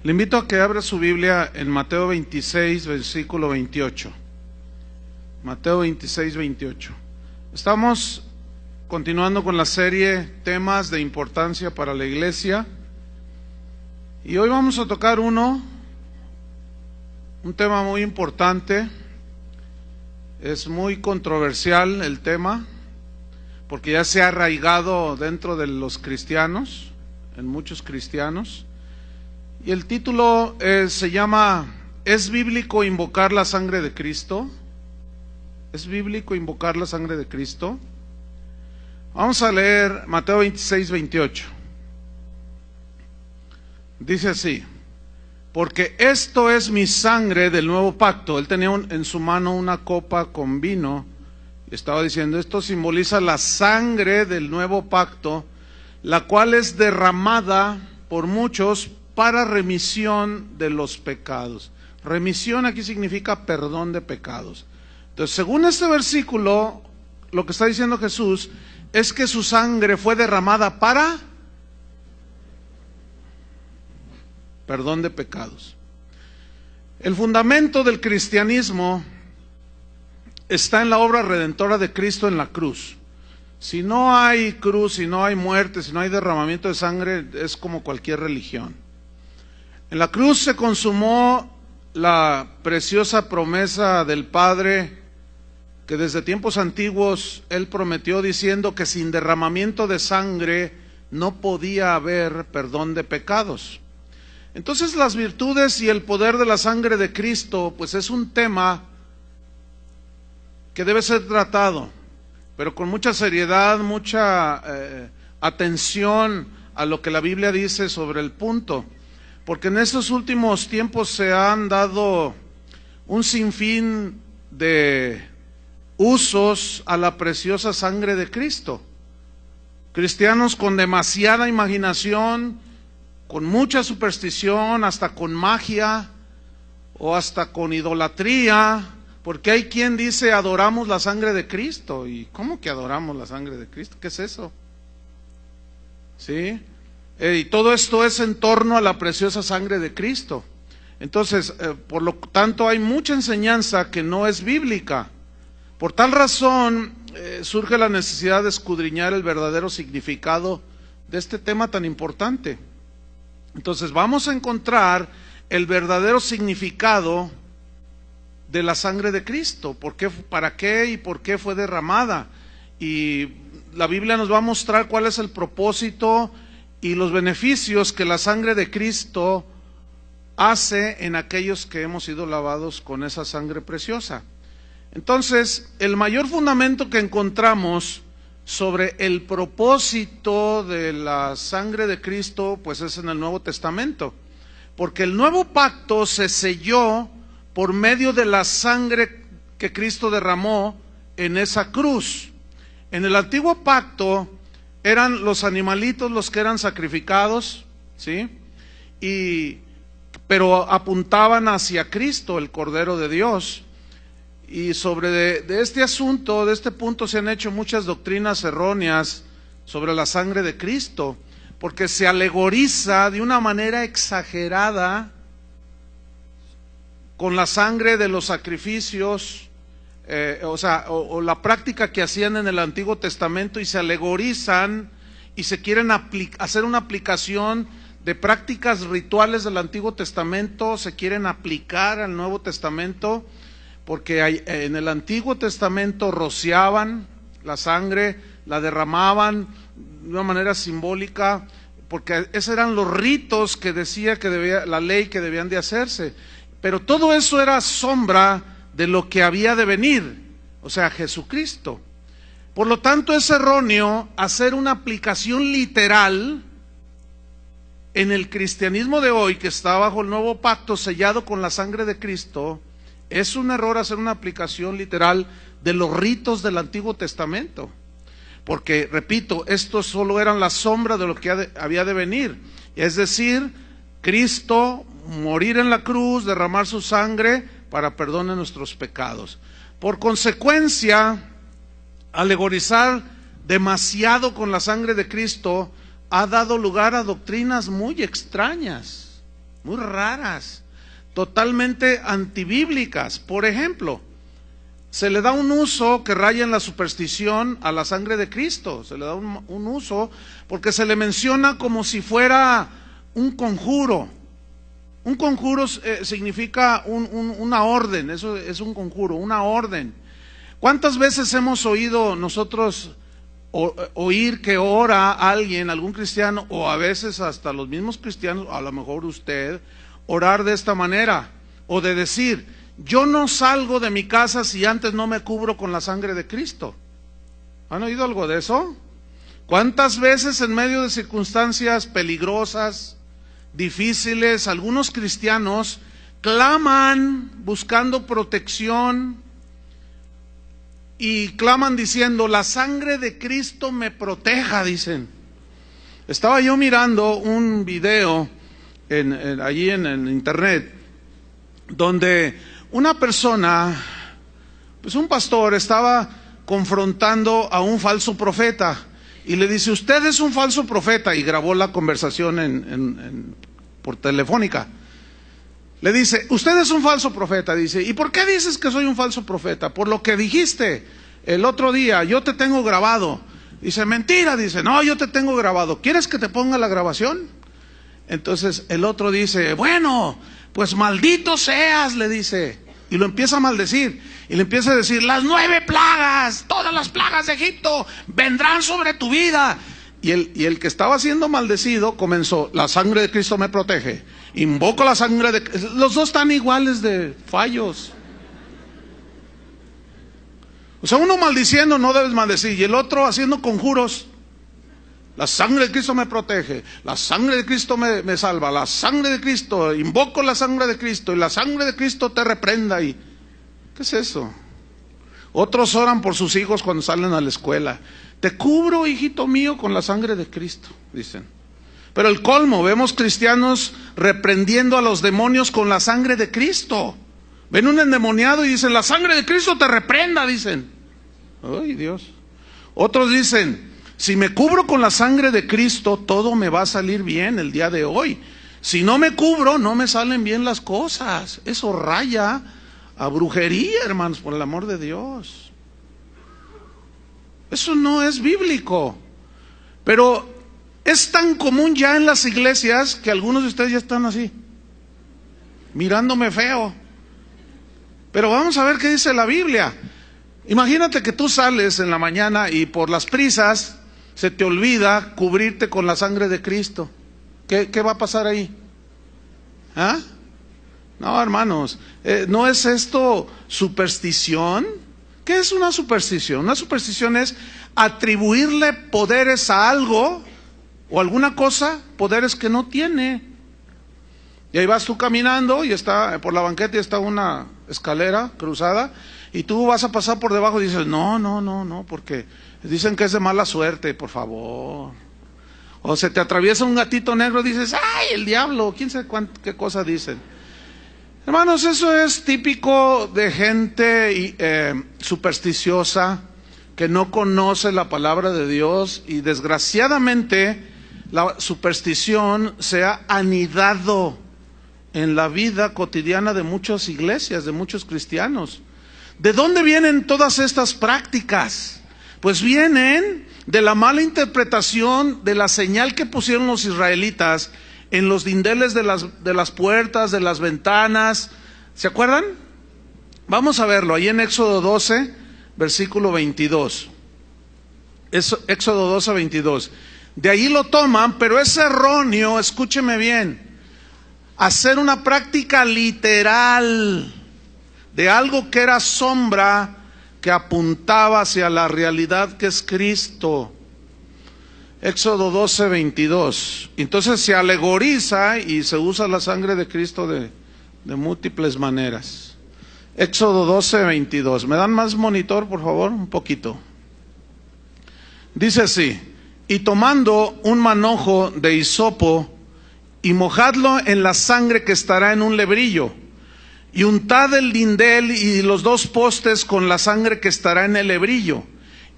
Le invito a que abra su Biblia en Mateo 26, versículo 28. Mateo 26, 28. Estamos continuando con la serie Temas de Importancia para la Iglesia. Y hoy vamos a tocar un tema muy importante. Es muy controversial el tema, porque ya se ha arraigado dentro de los cristianos, en muchos cristianos. Y el título se llama ¿Es bíblico invocar la sangre de Cristo? ¿Es bíblico invocar la sangre de Cristo? Vamos a leer Mateo 26, 28. Dice así: porque esto es mi sangre del nuevo pacto. Él tenía en su mano una copa con vino y estaba diciendo: esto simboliza la sangre del nuevo pacto, la cual es derramada por muchos para remisión de los pecados. Remisión aquí significa perdón de pecados. Entonces, según este versículo, lo que está diciendo Jesús es que su sangre fue derramada para perdón de pecados. El fundamento del cristianismo está en la obra redentora de Cristo en la cruz. Si no hay cruz, si no hay muerte, si no hay derramamiento de sangre, es como cualquier religión. En la cruz se consumó la preciosa promesa del Padre, que desde tiempos antiguos Él prometió diciendo que sin derramamiento de sangre no podía haber perdón de pecados. Entonces las virtudes y el poder de la sangre de Cristo, pues es un tema que debe ser tratado, pero con mucha seriedad, mucha atención a lo que la Biblia dice sobre el punto. Porque en estos últimos tiempos se han dado un sinfín de usos a la preciosa sangre de Cristo. Cristianos con demasiada imaginación, con mucha superstición, hasta con magia o hasta con idolatría, porque hay quien dice adoramos la sangre de Cristo. ¿Y cómo que adoramos la sangre de Cristo? ¿Qué es eso? ¿Sí? Y todo esto es en torno a la preciosa sangre de Cristo. Entonces, por lo tanto, hay mucha enseñanza que no es bíblica. Por tal razón, surge la necesidad de escudriñar el verdadero significado de este tema tan importante. Entonces, vamos a encontrar el verdadero significado de la sangre de Cristo. ¿Por qué, para qué y por qué fue derramada? Y la Biblia nos va a mostrar cuál es el propósito y los beneficios que la sangre de Cristo hace en aquellos que hemos sido lavados con esa sangre preciosa. Entonces, el mayor fundamento que encontramos sobre el propósito de la sangre de Cristo, pues es en el Nuevo Testamento, porque el nuevo pacto se selló por medio de la sangre que Cristo derramó en esa cruz. En el antiguo pacto eran los animalitos los que eran sacrificados, ¿sí? Pero apuntaban hacia Cristo, el Cordero de Dios. Y sobre de este asunto, de este punto, se han hecho muchas doctrinas erróneas sobre la sangre de Cristo, porque se alegoriza de una manera exagerada con la sangre de los sacrificios, o la práctica que hacían en el Antiguo Testamento, y se alegorizan y se quieren hacer una aplicación de prácticas rituales del Antiguo Testamento, se quieren aplicar al Nuevo Testamento, porque en el Antiguo Testamento rociaban la sangre, la derramaban de una manera simbólica, porque esos eran los ritos que decía que la ley que debían de hacerse. Pero todo eso era sombra de lo que había de venir, o sea, Jesucristo. Por lo tanto, es erróneo hacer una aplicación literal en el cristianismo de hoy, que está bajo el nuevo pacto sellado con la sangre de Cristo. Es un error hacer una aplicación literal de los ritos del Antiguo Testamento, porque, repito, estos solo eran la sombra de lo que había de venir, es decir, Cristo morir en la cruz, derramar su sangre para perdón de nuestros pecados. Por consecuencia, alegorizar demasiado con la sangre de Cristo ha dado lugar a doctrinas muy extrañas, muy raras, totalmente antibíblicas. Por ejemplo, se le da un uso que raya en la superstición a la sangre de Cristo. Se le da un uso porque se le menciona como si fuera un conjuro. Un conjuro significa una orden, eso es un conjuro, una orden. ¿Cuántas veces hemos oído nosotros oír que ora alguien, algún cristiano, o a veces hasta los mismos cristianos, a lo mejor usted, orar de esta manera, o de decir: yo no salgo de mi casa si antes no me cubro con la sangre de Cristo? ¿Han oído algo de eso? ¿Cuántas veces en medio de circunstancias peligrosas, difíciles, algunos cristianos claman buscando protección y claman diciendo: la sangre de Cristo me proteja, dicen? Estaba yo mirando un video allí en internet, donde una persona, pues un pastor, estaba confrontando a un falso profeta y le dice: usted es un falso profeta, y grabó la conversación por telefónica. Le dice: usted es un falso profeta. Dice: ¿y por qué dices que soy un falso profeta? Por lo que dijiste el otro día, yo te tengo grabado. Dice: mentira. Dice: no, yo te tengo grabado. ¿Quieres que te ponga la grabación? Entonces el otro dice: bueno, pues maldito seas, le dice, y lo empieza a maldecir, y le empieza a decir: las 9 plagas, todas las plagas de Egipto vendrán sobre tu vida. Y el que estaba siendo maldecido comenzó: la sangre de Cristo me protege, invoco la sangre de... Los dos están iguales de fallos. O sea, uno maldiciendo: no debes maldecir, y el otro haciendo conjuros: la sangre de Cristo me protege, la sangre de Cristo me salva, la sangre de Cristo, invoco la sangre de Cristo, y la sangre de Cristo te reprenda. ¿Y qué es eso? Otros oran por sus hijos cuando salen a la escuela: te cubro, hijito mío, con la sangre de Cristo, dicen. Pero el colmo, vemos cristianos reprendiendo a los demonios con la sangre de Cristo. Ven un endemoniado y dicen: la sangre de Cristo te reprenda, dicen. ¡Ay, Dios! Otros dicen: si me cubro con la sangre de Cristo, todo me va a salir bien el día de hoy. Si no me cubro, no me salen bien las cosas. Eso raya a brujería, hermanos, por el amor de Dios. Eso no es bíblico. Pero es tan común ya en las iglesias que algunos de ustedes ya están así, mirándome feo. Pero vamos a ver qué dice la Biblia. Imagínate que tú sales en la mañana y por las prisas se te olvida cubrirte con la sangre de Cristo. ¿Qué va a pasar ahí? ¿Ah? No, hermanos, ¿no es esto superstición? ¿Qué es una superstición? Una superstición es atribuirle poderes a algo o alguna cosa, poderes que no tiene. Y ahí vas tú caminando y está por la banqueta y está una escalera cruzada, y tú vas a pasar por debajo y dices: no, porque dicen que es de mala suerte, por favor. O se te atraviesa un gatito negro y dices: ¡ay, el diablo! ¿Quién sabe qué cosa dicen? Hermanos, eso es típico de gente supersticiosa, que no conoce la palabra de Dios, y desgraciadamente la superstición se ha anidado en la vida cotidiana de muchas iglesias, de muchos cristianos. ¿De dónde vienen todas estas prácticas? Pues vienen de la mala interpretación de la señal que pusieron los israelitas en los dinteles de las puertas, de las ventanas. ¿Se acuerdan? Vamos a verlo ahí en Éxodo 12, versículo 22. Éxodo 12, 22. De ahí lo toman, pero es erróneo, escúcheme bien, hacer una práctica literal de algo que era sombra, que apuntaba hacia la realidad que es Cristo. Éxodo 12, 22. Entonces se alegoriza y se usa la sangre de Cristo de múltiples maneras. Éxodo 12, 22. ¿Me dan más monitor, por favor? Un poquito. Dice así: y tomando un manojo de hisopo, y mojadlo en la sangre que estará en un lebrillo, y untad el lindel y los 2 postes con la sangre que estará en el lebrillo,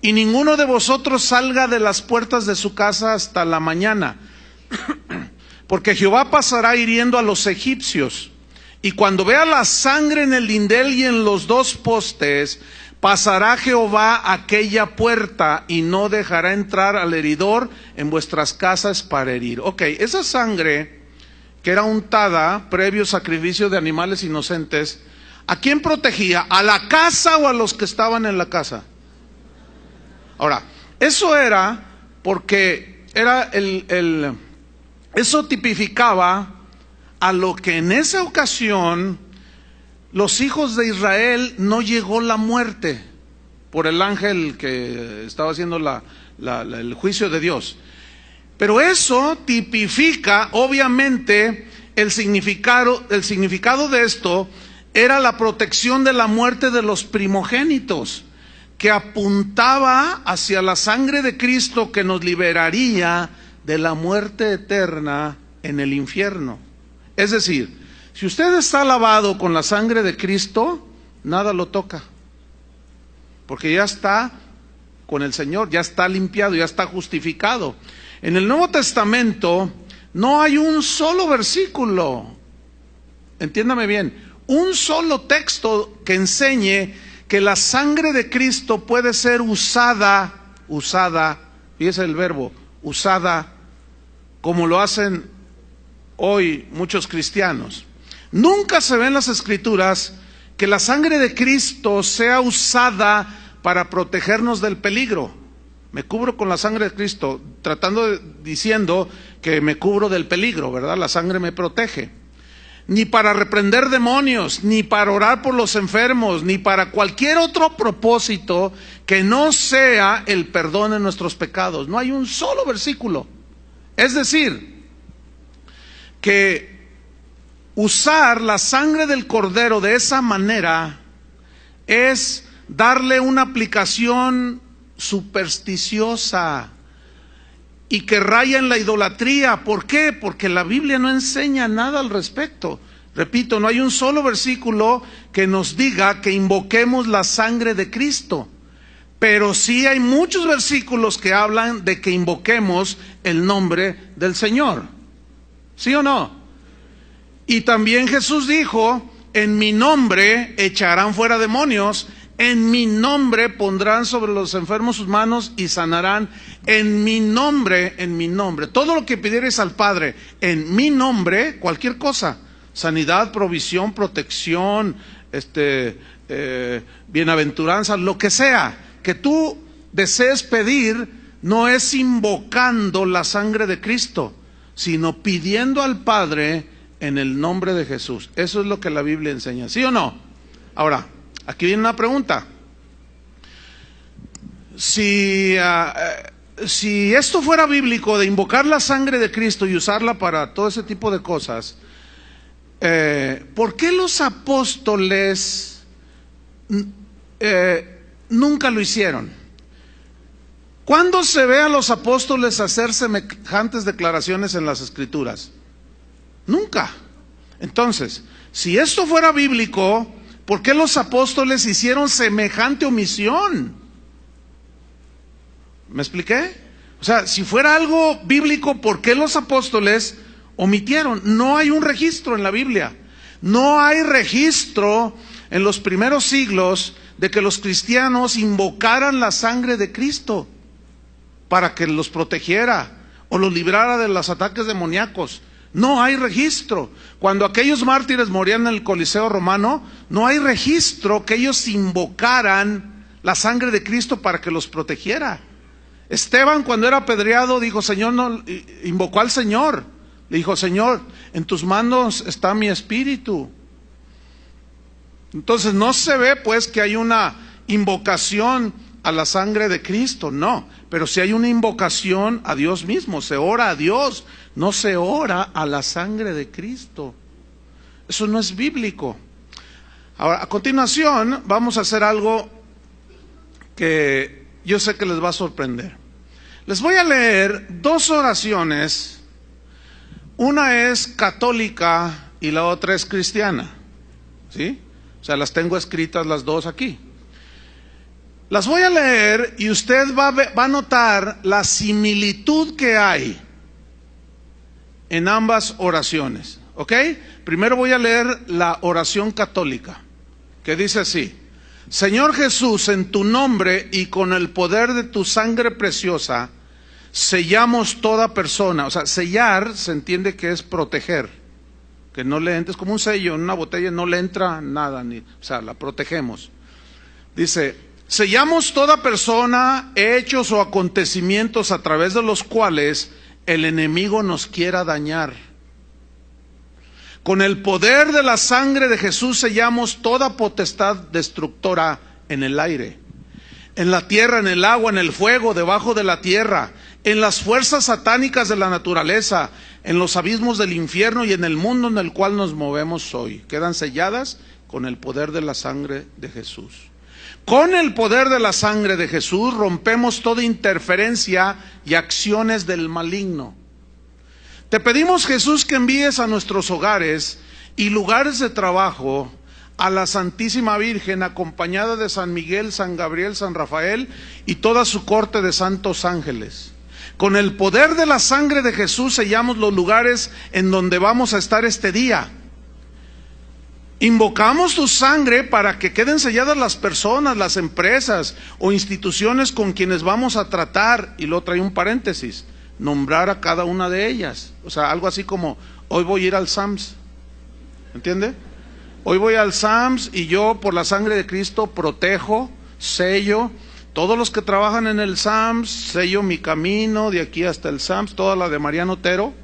y ninguno de vosotros salga de las puertas de su casa hasta la mañana. porque Jehová pasará hiriendo a los egipcios, y cuando vea la sangre en el lindel y en los dos postes, pasará Jehová aquella puerta y no dejará entrar al heridor en vuestras casas para herir. Ok, esa sangre que era untada previo sacrificio de animales inocentes, ¿a quién protegía? ¿A la casa o a los que estaban en la casa? Ahora, eso era porque era eso tipificaba a lo que en esa ocasión los hijos de Israel no llegó la muerte por el ángel que estaba haciendo el juicio de Dios. Pero eso tipifica, obviamente, el significado de esto era la protección de la muerte de los primogénitos, que apuntaba hacia la sangre de Cristo que nos liberaría de la muerte eterna en el infierno. Es decir, si usted está lavado con la sangre de Cristo, nada lo toca, porque ya está con el Señor, ya está limpiado, ya está justificado. En el Nuevo Testamento no hay un solo versículo, entiéndame bien, un solo texto que enseñe que la sangre de Cristo puede ser usada, fíjese el verbo, usada, como lo hacen hoy muchos cristianos. Nunca se ve en las Escrituras que la sangre de Cristo sea usada para protegernos del peligro. Me cubro con la sangre de Cristo, diciendo que me cubro del peligro, ¿verdad? La sangre me protege. Ni para reprender demonios, ni para orar por los enfermos, ni para cualquier otro propósito que no sea el perdón de nuestros pecados. No hay un solo versículo. Es decir, que usar la sangre del Cordero de esa manera es darle una aplicación supersticiosa y que raya en la idolatría. ¿Por qué? Porque la Biblia no enseña nada al respecto. Repito, no hay un solo versículo que nos diga que invoquemos la sangre de Cristo, pero sí hay muchos versículos que hablan de que invoquemos el nombre del Señor. ¿Sí o no? Y también Jesús dijo, en mi nombre echarán fuera demonios, en mi nombre pondrán sobre los enfermos sus manos y sanarán. En mi nombre. Todo lo que pidieres al Padre, en mi nombre, cualquier cosa, sanidad, provisión, protección, bienaventuranza, lo que sea que tú desees pedir, no es invocando la sangre de Cristo, sino pidiendo al Padre en el nombre de Jesús. Eso es lo que la Biblia enseña, ¿sí o no? Ahora, aquí viene una pregunta. Si esto fuera bíblico, de invocar la sangre de Cristo y usarla para todo ese tipo de cosas, ¿por qué los apóstoles nunca lo hicieron? ¿Cuándo se ve a los apóstoles hacer semejantes declaraciones en las Escrituras? Nunca. Entonces, si esto fuera bíblico, ¿por qué los apóstoles hicieron semejante omisión? ¿Me expliqué? O sea, si fuera algo bíblico, ¿por qué los apóstoles omitieron? No hay un registro en la Biblia. No hay registro en los primeros siglos de que los cristianos invocaran la sangre de Cristo para que los protegiera o los librara de los ataques demoníacos. No hay registro. Cuando aquellos mártires morían en el Coliseo romano, no hay registro que ellos invocaran la sangre de Cristo para que los protegiera. Esteban, cuando era apedreado, dijo, Señor, no, invocó al Señor. Le dijo, Señor, en tus manos está mi espíritu. Entonces no se ve pues que hay una invocación a la sangre de Cristo, no, pero sí hay una invocación a Dios mismo. Se ora a Dios, no se ora a la sangre de Cristo. Eso no es bíblico. Ahora, a continuación vamos a hacer algo que yo sé que les va a sorprender. Les voy a leer dos oraciones. Una es católica y la otra es cristiana, ¿sí? O sea, las tengo escritas las dos aquí. Las voy a leer y usted va a notar la similitud que hay en ambas oraciones, ¿ok? Primero voy a leer la oración católica, que dice así: Señor Jesús, en tu nombre y con el poder de tu sangre preciosa, sellamos toda persona. O sea, sellar se entiende que es proteger, que no le entre, es como un sello en una botella, no le entra nada, o sea, la protegemos. Dice: sellamos toda persona, hechos o acontecimientos a través de los cuales el enemigo nos quiera dañar. Con el poder de la sangre de Jesús sellamos toda potestad destructora en el aire, en la tierra, en el agua, en el fuego, debajo de la tierra, en las fuerzas satánicas de la naturaleza, en los abismos del infierno y en el mundo en el cual nos movemos hoy. Quedan selladas con el poder de la sangre de Jesús. Con el poder de la sangre de Jesús rompemos toda interferencia y acciones del maligno. Te pedimos, Jesús, que envíes a nuestros hogares y lugares de trabajo a la Santísima Virgen, acompañada de San Miguel, San Gabriel, San Rafael y toda su corte de santos ángeles. Con el poder de la sangre de Jesús sellamos los lugares en donde vamos a estar este día. Invocamos tu sangre para que queden selladas las personas, las empresas o instituciones con quienes vamos a tratar. Y luego trae un paréntesis: nombrar a cada una de ellas. O sea, algo así como: hoy voy a ir al SAMS, ¿entiende? Hoy voy al SAMS y yo, por la sangre de Cristo, protejo, sello todos los que trabajan en el SAMS, sello mi camino de aquí hasta el SAMS. Toda la de Mariano Otero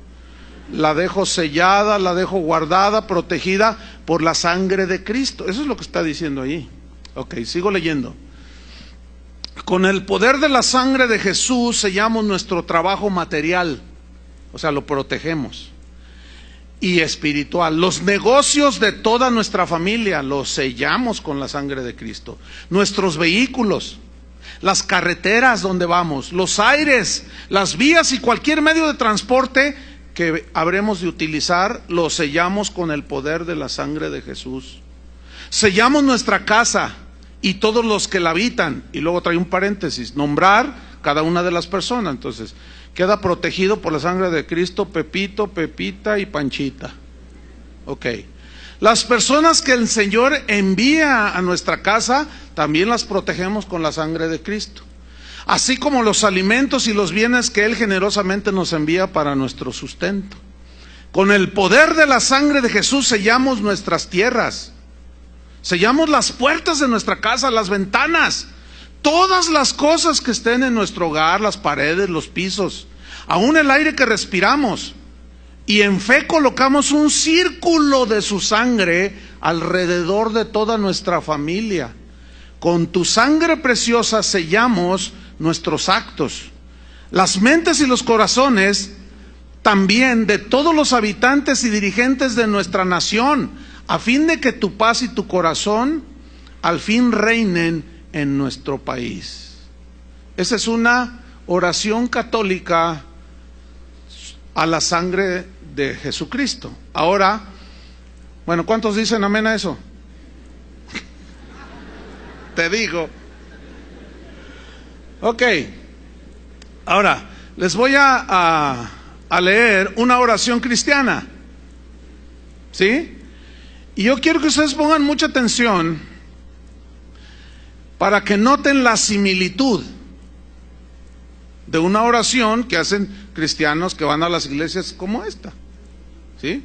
la dejo sellada, la dejo guardada, protegida por la sangre de Cristo. Eso es lo que está diciendo ahí. Ok, sigo leyendo. Con el poder de la sangre de Jesús sellamos nuestro trabajo material, o sea, lo protegemos, y espiritual. Los negocios de toda nuestra familia los sellamos con la sangre de Cristo. Nuestros vehículos, las carreteras donde vamos, los aires, las vías y cualquier medio de transporte que habremos de utilizar, los sellamos con el poder de la sangre de Jesús. Sellamos nuestra casa y todos los que la habitan. Y luego trae un paréntesis: nombrar cada una de las personas. Entonces queda protegido por la sangre de Cristo Pepito, Pepita y Panchita. Ok. Las personas que el Señor envía a nuestra casa, también las protegemos con la sangre de Cristo, así como los alimentos y los bienes que Él generosamente nos envía para nuestro sustento. Con el poder de la sangre de Jesús sellamos nuestras tierras, sellamos las puertas de nuestra casa, las ventanas, todas las cosas que estén en nuestro hogar, las paredes, los pisos, aún el aire que respiramos. Y en fe colocamos un círculo de su sangre alrededor de toda nuestra familia. Con tu sangre preciosa sellamos nuestros actos, las mentes y los corazones también de todos los habitantes y dirigentes de nuestra nación, a fin de que tu paz y tu corazón al fin reinen en nuestro país. Esa es una oración católica a la sangre de Jesucristo. Ahora, bueno, ¿cuántos dicen amén a eso? Te digo. Ok, ahora les voy a leer una oración cristiana, ¿sí? Y yo quiero que ustedes pongan mucha atención para que noten la similitud de una oración que hacen cristianos que van a las iglesias como esta, ¿sí?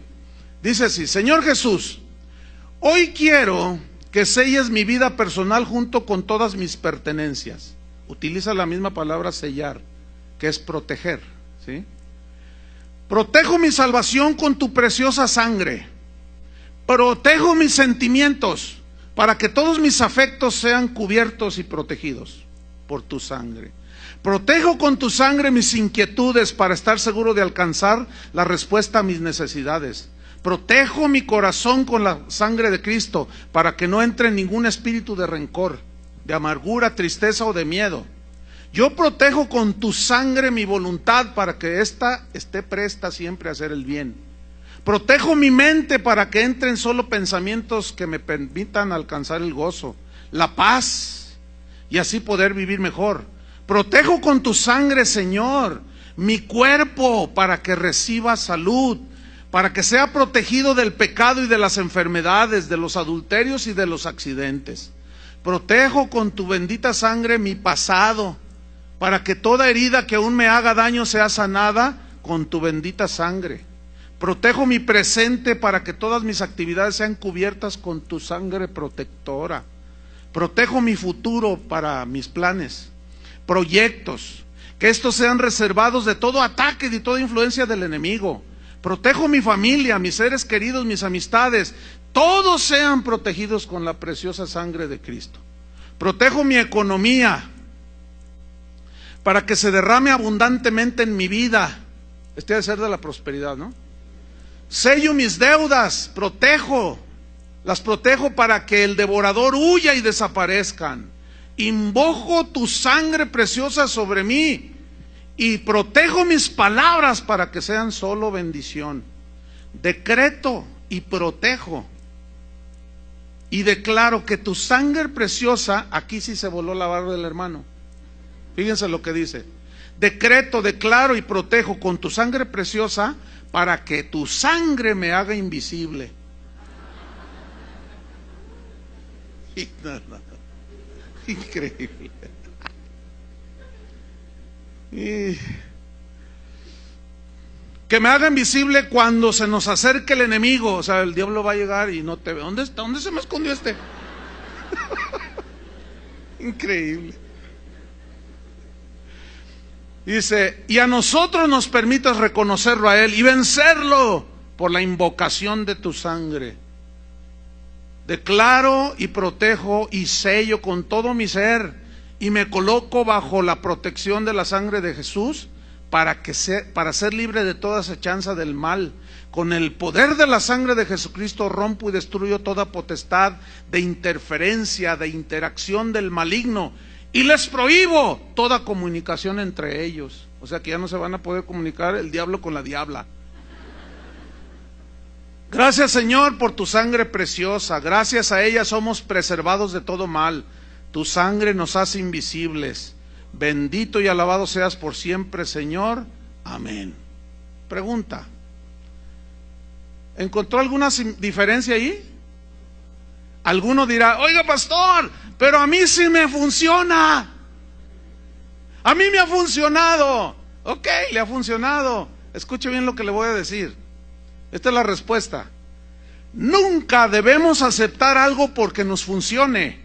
Dice así: Señor Jesús, hoy quiero que selles mi vida personal junto con todas mis pertenencias. Utiliza la misma palabra sellar, que es proteger, ¿sí? Protejo mi salvación con tu preciosa sangre. Protejo mis sentimientos para que todos mis afectos sean cubiertos y protegidos por tu sangre. Protejo con tu sangre mis inquietudes para estar seguro de alcanzar la respuesta a mis necesidades. Protejo mi corazón con la sangre de Cristo para que no entre ningún espíritu de rencor, de amargura, tristeza o de miedo. Yo protejo con tu sangre mi voluntad para que ésta esté presta siempre a hacer el bien. Protejo mi mente para que entren solo pensamientos que me permitan alcanzar el gozo, la paz y así poder vivir mejor. Protejo con tu sangre, Señor, mi cuerpo para que reciba salud, para que sea protegido del pecado y de las enfermedades, de los adulterios y de los accidentes. Protejo con tu bendita sangre mi pasado, para que toda herida que aún me haga daño sea sanada con tu bendita sangre. Protejo mi presente para que todas mis actividades sean cubiertas con tu sangre protectora. Protejo mi futuro para mis planes, proyectos, que estos sean reservados de todo ataque y de toda influencia del enemigo. Protejo mi familia, mis seres queridos, mis amistades, todos sean protegidos con la preciosa sangre de Cristo. Protejo mi economía para que se derrame abundantemente en mi vida. Este debe ser de la prosperidad, ¿no? Sello mis deudas, las protejo para que el devorador huya y desaparezcan. Invoco tu sangre preciosa sobre mí y protejo mis palabras para que sean solo bendición. Decreto y protejo y declaro que tu sangre preciosa, aquí sí se voló la barba del hermano. Fíjense lo que dice. Decreto, declaro y protejo con tu sangre preciosa para que tu sangre me haga invisible. Increíble. Que me haga invisible cuando se nos acerque el enemigo. O sea, el diablo va a llegar y no te ve. ¿Dónde está? ¿Dónde se me escondió este? Increíble. Dice, y a nosotros nos permitas reconocerlo a Él y vencerlo por la invocación de tu sangre. Declaro y protejo y sello con todo mi ser y me coloco bajo la protección de la sangre de Jesús para ser libre de toda acechanza del mal. Con el poder de la sangre de Jesucristo rompo y destruyo toda potestad de interferencia, de interacción del maligno. Y les prohíbo toda comunicación entre ellos. O sea que ya no se van a poder comunicar el diablo con la diabla. Gracias, Señor, por tu sangre preciosa. Gracias a ella somos preservados de todo mal. Tu sangre nos hace invisibles. Bendito y alabado seas por siempre, Señor. Amén. Pregunta: ¿encontró alguna diferencia ahí? Alguno dirá, oiga, pastor, pero a mí sí me funciona. A mí me ha funcionado. Ok, le ha funcionado. Escuche bien lo que le voy a decir. Esta es la respuesta. Nunca debemos aceptar algo porque nos funcione,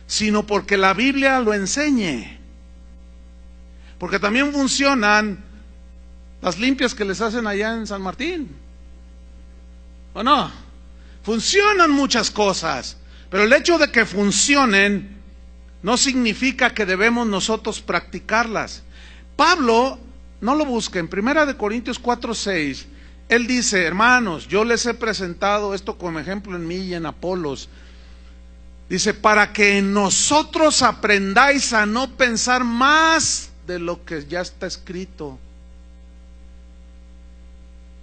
sino porque la Biblia lo enseñe. Porque también funcionan las limpias que les hacen allá en San Martín, ¿o no? Funcionan muchas cosas, pero el hecho de que funcionen no significa que debemos nosotros practicarlas. Pablo, no lo busquen, 1 Corintios 4:6, él dice, hermanos, yo les he presentado esto como ejemplo en mí y en Apolos. Dice, para que nosotros aprendáis a no pensar más de lo que ya está escrito.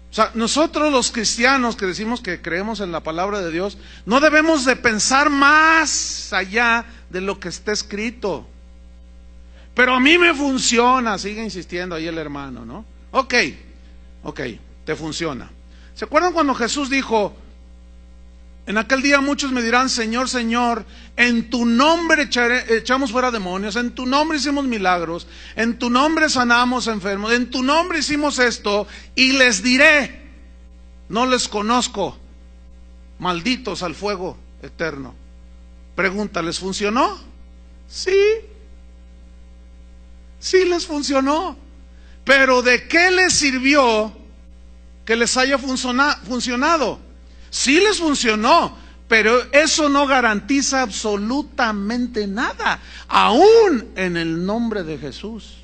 O sea, nosotros los cristianos que decimos que creemos en la palabra de Dios, no debemos de pensar más allá de lo que está escrito. Pero a mí me funciona, sigue insistiendo ahí el hermano, ¿no? Ok, te funciona. ¿Se acuerdan cuando Jesús dijo, en aquel día muchos me dirán, Señor, Señor, en tu nombre echamos fuera demonios, en tu nombre hicimos milagros, en tu nombre sanamos enfermos, en tu nombre hicimos esto, y les diré, no les conozco, malditos al fuego eterno? Pregunta, ¿les funcionó? Sí les funcionó, pero ¿de qué les sirvió que les haya funcionado? Sí les funcionó, pero eso no garantiza absolutamente nada, aún en el nombre de Jesús.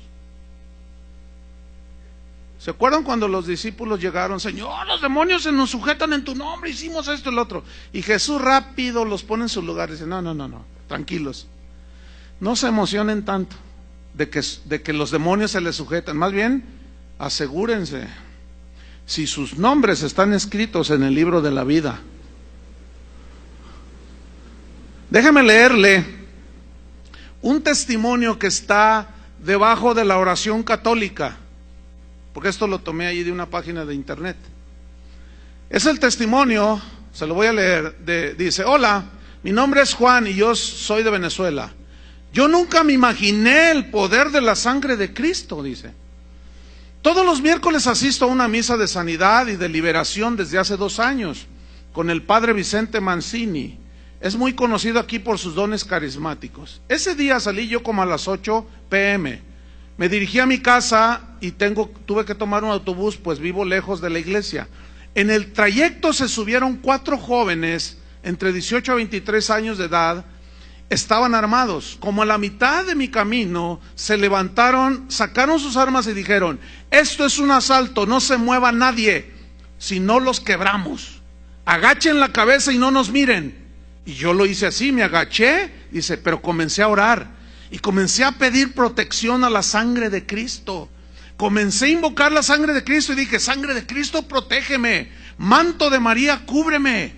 ¿Se acuerdan cuando los discípulos llegaron? Señor, los demonios se nos sujetan en tu nombre, hicimos esto y lo otro. Y Jesús rápido los pone en su lugar y dice, no, tranquilos, no se emocionen tanto de que los demonios se les sujetan. Más bien, asegúrense si sus nombres están escritos en el libro de la vida. Déjeme leerle un testimonio que está debajo de la oración católica. porque esto lo tomé allí de una página de internet. Es el testimonio, se lo voy a leer, dice: hola, mi nombre es Juan y yo soy de Venezuela. Yo nunca me imaginé el poder de la sangre de Cristo, dice. Todos los miércoles asisto a una misa de sanidad y de liberación desde hace 2 años con el padre Vicente Mancini. Es muy conocido aquí por sus dones carismáticos. Ese día salí yo como a las 8 p.m. Me dirigí a mi casa y tuve que tomar un autobús, pues vivo lejos de la iglesia. En el trayecto se subieron 4 jóvenes entre 18 a 23 años de edad. Estaban armados. Como a la mitad de mi camino se levantaron, sacaron sus armas y dijeron: esto es un asalto, no se mueva nadie, si no los quebramos. Agachen la cabeza y no nos miren. Y yo lo hice así, me agaché, dice, pero comencé a orar y comencé a pedir protección a la sangre de Cristo. Comencé a invocar la sangre de Cristo y dije: sangre de Cristo, protégeme. Manto de María, cúbreme.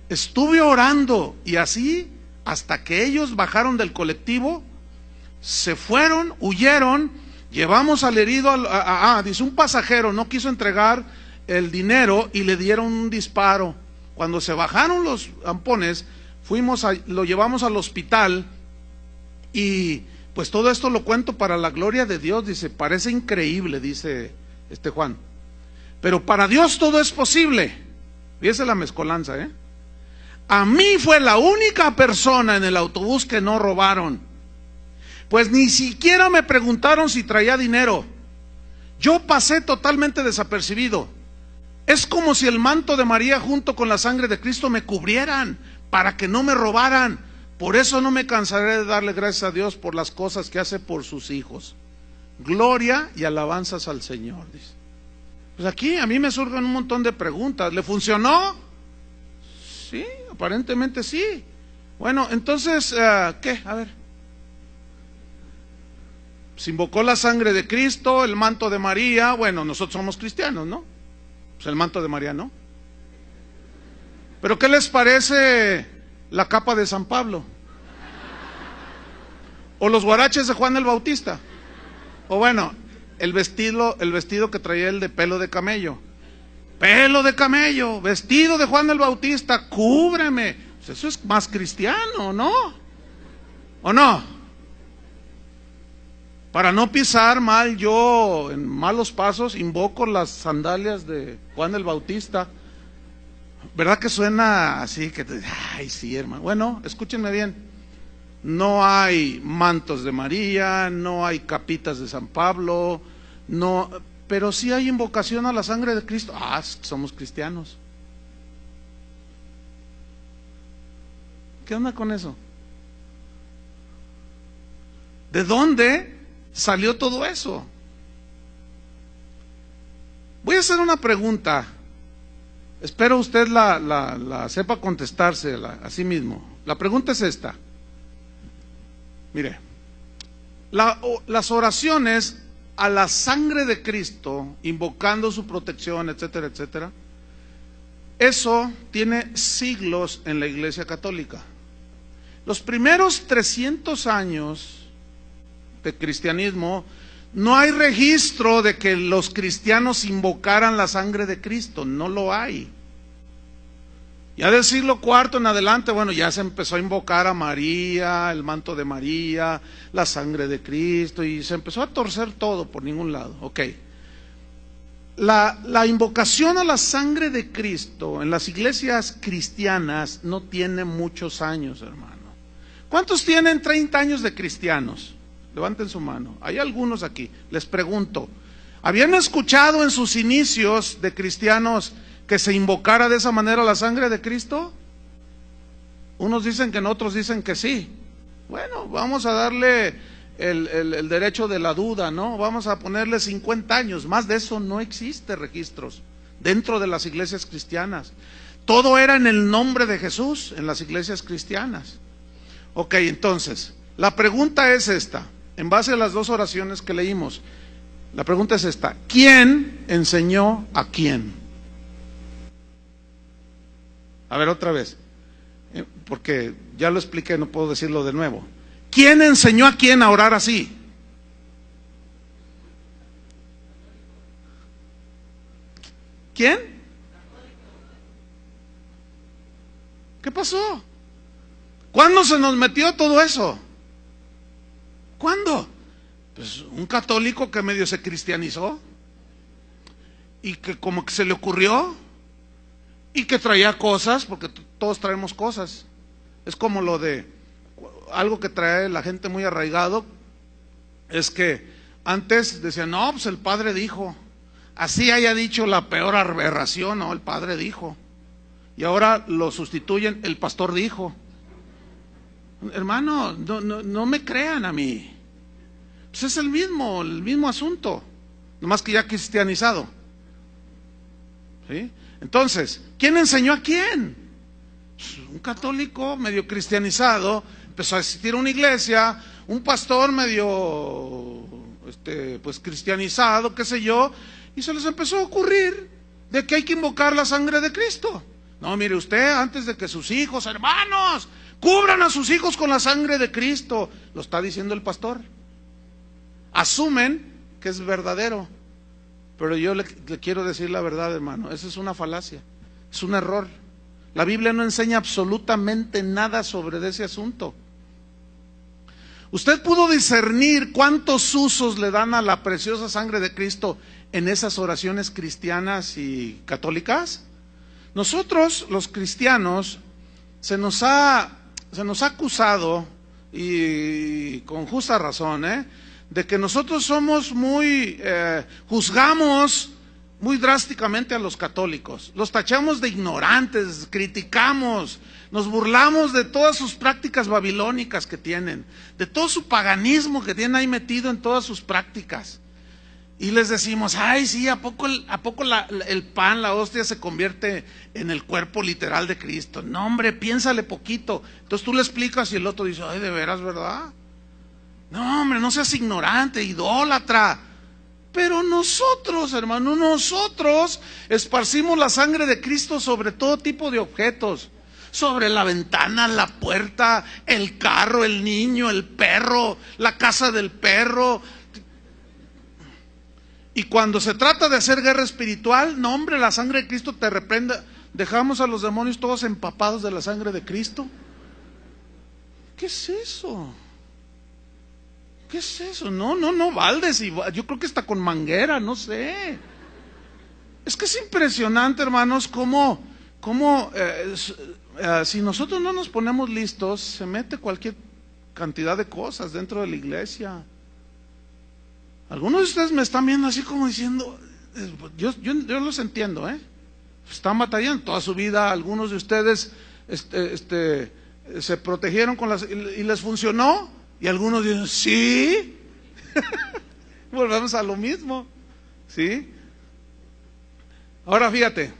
Estuve orando y así hasta que ellos bajaron del colectivo, se fueron, huyeron. Llevamos al herido, dice, un pasajero no quiso entregar el dinero y le dieron un disparo. Cuando se bajaron los ampones, lo llevamos al hospital. Y pues todo esto lo cuento para la gloria de Dios. Dice, parece increíble, dice Juan, pero para Dios todo es posible. Fíjese la mezcolanza, A mí fue la única persona en el autobús que no robaron, pues ni siquiera me preguntaron si traía dinero. Yo pasé totalmente desapercibido. Es como si el manto de María junto con la sangre de Cristo me cubrieran para que no me robaran. Por eso no me cansaré de darle gracias a Dios por las cosas que hace por sus hijos. Gloria y alabanzas al Señor, dice. Pues aquí a mí me surgen un montón de preguntas. ¿Le funcionó? Sí, aparentemente sí. Bueno, entonces, ¿qué? A ver. Se invocó la sangre de Cristo, el manto de María. Bueno, nosotros somos cristianos, ¿no? Pues el manto de María, ¿no? Pero ¿qué les parece la capa de San Pablo? O los guaraches de Juan el Bautista. O bueno, el vestido que traía el de pelo de camello. Pelo de camello, vestido de Juan el Bautista, cúbreme. Pues eso es más cristiano, ¿no? ¿O no? Para no pisar mal yo en malos pasos, invoco las sandalias de Juan el Bautista. ¿Verdad que suena así? Que ay, sí, hermano. Bueno, escúchenme bien. No hay mantos de María, no hay capitas de San Pablo, no, pero sí hay invocación a la sangre de Cristo. Somos cristianos. ¿Qué onda con eso? ¿De dónde salió todo eso? Voy a hacer una pregunta. Espero usted la sepa contestarse a sí mismo. La pregunta es esta. Mire, las oraciones a la sangre de Cristo, invocando su protección, etcétera, etcétera, eso tiene siglos en la Iglesia Católica. Los primeros 300 años de cristianismo, no hay registro de que los cristianos invocaran la sangre de Cristo, no lo hay. Ya del siglo IV en adelante, bueno, ya se empezó a invocar a María, el manto de María, la sangre de Cristo, y se empezó a torcer todo por ningún lado. Ok. La invocación a la sangre de Cristo en las iglesias cristianas no tiene muchos años, hermano. ¿Cuántos tienen 30 años de cristianos? Levanten su mano. Hay algunos aquí. Les pregunto, ¿habían escuchado en sus inicios de cristianos que se invocara de esa manera la sangre de Cristo? Unos dicen que no, otros dicen que sí. Bueno, vamos a darle el derecho de la duda, ¿no? Vamos a ponerle 50 años. Más de eso no existe registros dentro de las iglesias cristianas. Todo era en el nombre de Jesús en las iglesias cristianas. Ok, entonces, la pregunta es esta. En base a las 2 oraciones que leímos, la pregunta es esta: ¿quién enseñó a quién? A ver, otra vez, porque ya lo expliqué, no puedo decirlo de nuevo. ¿Quién enseñó a quién a orar así? ¿Quién? ¿Qué pasó? ¿Cuándo se nos metió todo eso? ¿Cuándo? Pues un católico que medio se cristianizó y que como que se le ocurrió y que traía cosas, porque todos traemos cosas. Es como lo de algo que trae la gente muy arraigado, es que antes decían, no, pues el padre dijo, así haya dicho la peor aberración, no, el padre dijo, y ahora lo sustituyen, el pastor dijo. Hermano, no me crean a mí, pues es el mismo asunto, nomás que ya cristianizado, ¿sí? Entonces, ¿quién enseñó a quién? Pues un católico medio cristianizado empezó a asistir a una iglesia, un pastor medio pues cristianizado, qué sé yo, y se les empezó a ocurrir de que hay que invocar la sangre de Cristo. No, mire usted, antes de que sus hijos, hermanos, cubran a sus hijos con la sangre de Cristo, lo está diciendo el pastor. Asumen que es verdadero, pero yo le quiero decir la verdad, hermano, esa es una falacia, es un error. La Biblia no enseña absolutamente nada sobre ese asunto. ¿Usted pudo discernir cuántos usos le dan a la preciosa sangre de Cristo en esas oraciones cristianas y católicas? Nosotros, los cristianos, se nos ha acusado, y con justa razón, de que nosotros somos juzgamos muy drásticamente a los católicos, los tachamos de ignorantes, criticamos, nos burlamos de todas sus prácticas babilónicas que tienen, de todo su paganismo que tienen ahí metido en todas sus prácticas. Y les decimos, ay sí, ¿a poco el pan, la hostia se convierte en el cuerpo literal de Cristo? No hombre, piénsale poquito. Entonces tú le explicas y el otro dice, ay, ¿de veras, verdad? No hombre, no seas ignorante, idólatra. Pero nosotros, hermano, nosotros esparcimos la sangre de Cristo sobre todo tipo de objetos, sobre la ventana, la puerta, el carro, el niño, el perro, la casa del perro. Y cuando se trata de hacer guerra espiritual, no hombre, la sangre de Cristo te reprenda. Dejamos a los demonios todos empapados de la sangre de Cristo. ¿Qué es eso? ¿Qué es eso? No, baldes, yo creo que está con manguera, no sé. Es que es impresionante, hermanos, cómo si nosotros no nos ponemos listos, se mete cualquier cantidad de cosas dentro de la iglesia. Algunos de ustedes me están viendo así como diciendo, yo los entiendo, están batallando toda su vida. Algunos de ustedes se protegieron y les funcionó, y algunos dicen, sí. Volvemos a lo mismo, ¿sí? Ahora fíjate,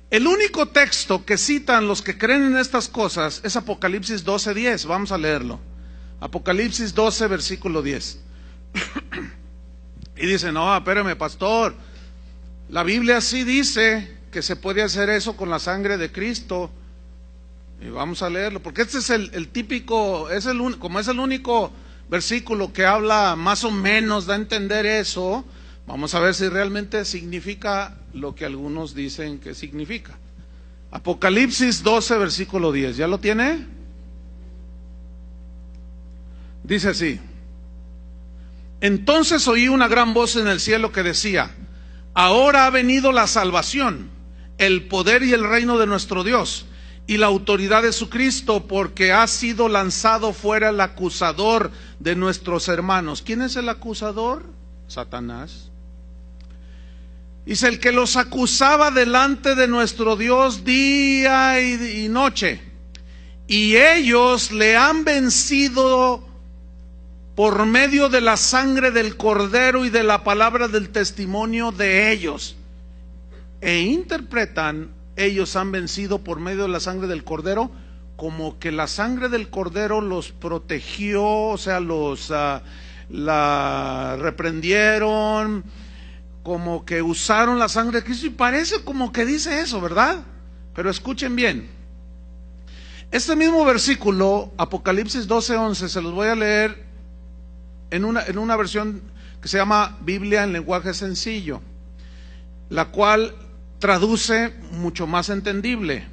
el único texto que citan los que creen en estas cosas es Apocalipsis 12:10. Vamos a leerlo. Apocalipsis 12, versículo 10. Y dice, no, espérame, pastor, la Biblia sí dice que se puede hacer eso con la sangre de Cristo. Y vamos a leerlo, porque este es el típico, como es el único versículo que habla más o menos, da a entender eso. Vamos a ver si realmente significa lo que algunos dicen que significa. Apocalipsis 12, versículo 10, ¿ya lo tiene? Dice así: entonces oí una gran voz en el cielo que decía, ahora ha venido la salvación, el poder y el reino de nuestro Dios, y la autoridad de su Cristo, porque ha sido lanzado fuera el acusador de nuestros hermanos. ¿Quién es el acusador? Satanás. Dice, el que los acusaba delante de nuestro Dios día y noche, y ellos le han vencido por medio de la sangre del Cordero y de la palabra del testimonio de ellos. E interpretan, ellos han vencido por medio de la sangre del Cordero, como que la sangre del Cordero los protegió, o sea, la reprendieron, como que usaron la sangre de Cristo, y parece como que dice eso, ¿verdad? Pero escuchen bien, este mismo versículo, Apocalipsis 12:11, se los voy a leer en una versión que se llama Biblia en lenguaje sencillo. la cual traduce mucho más entendible.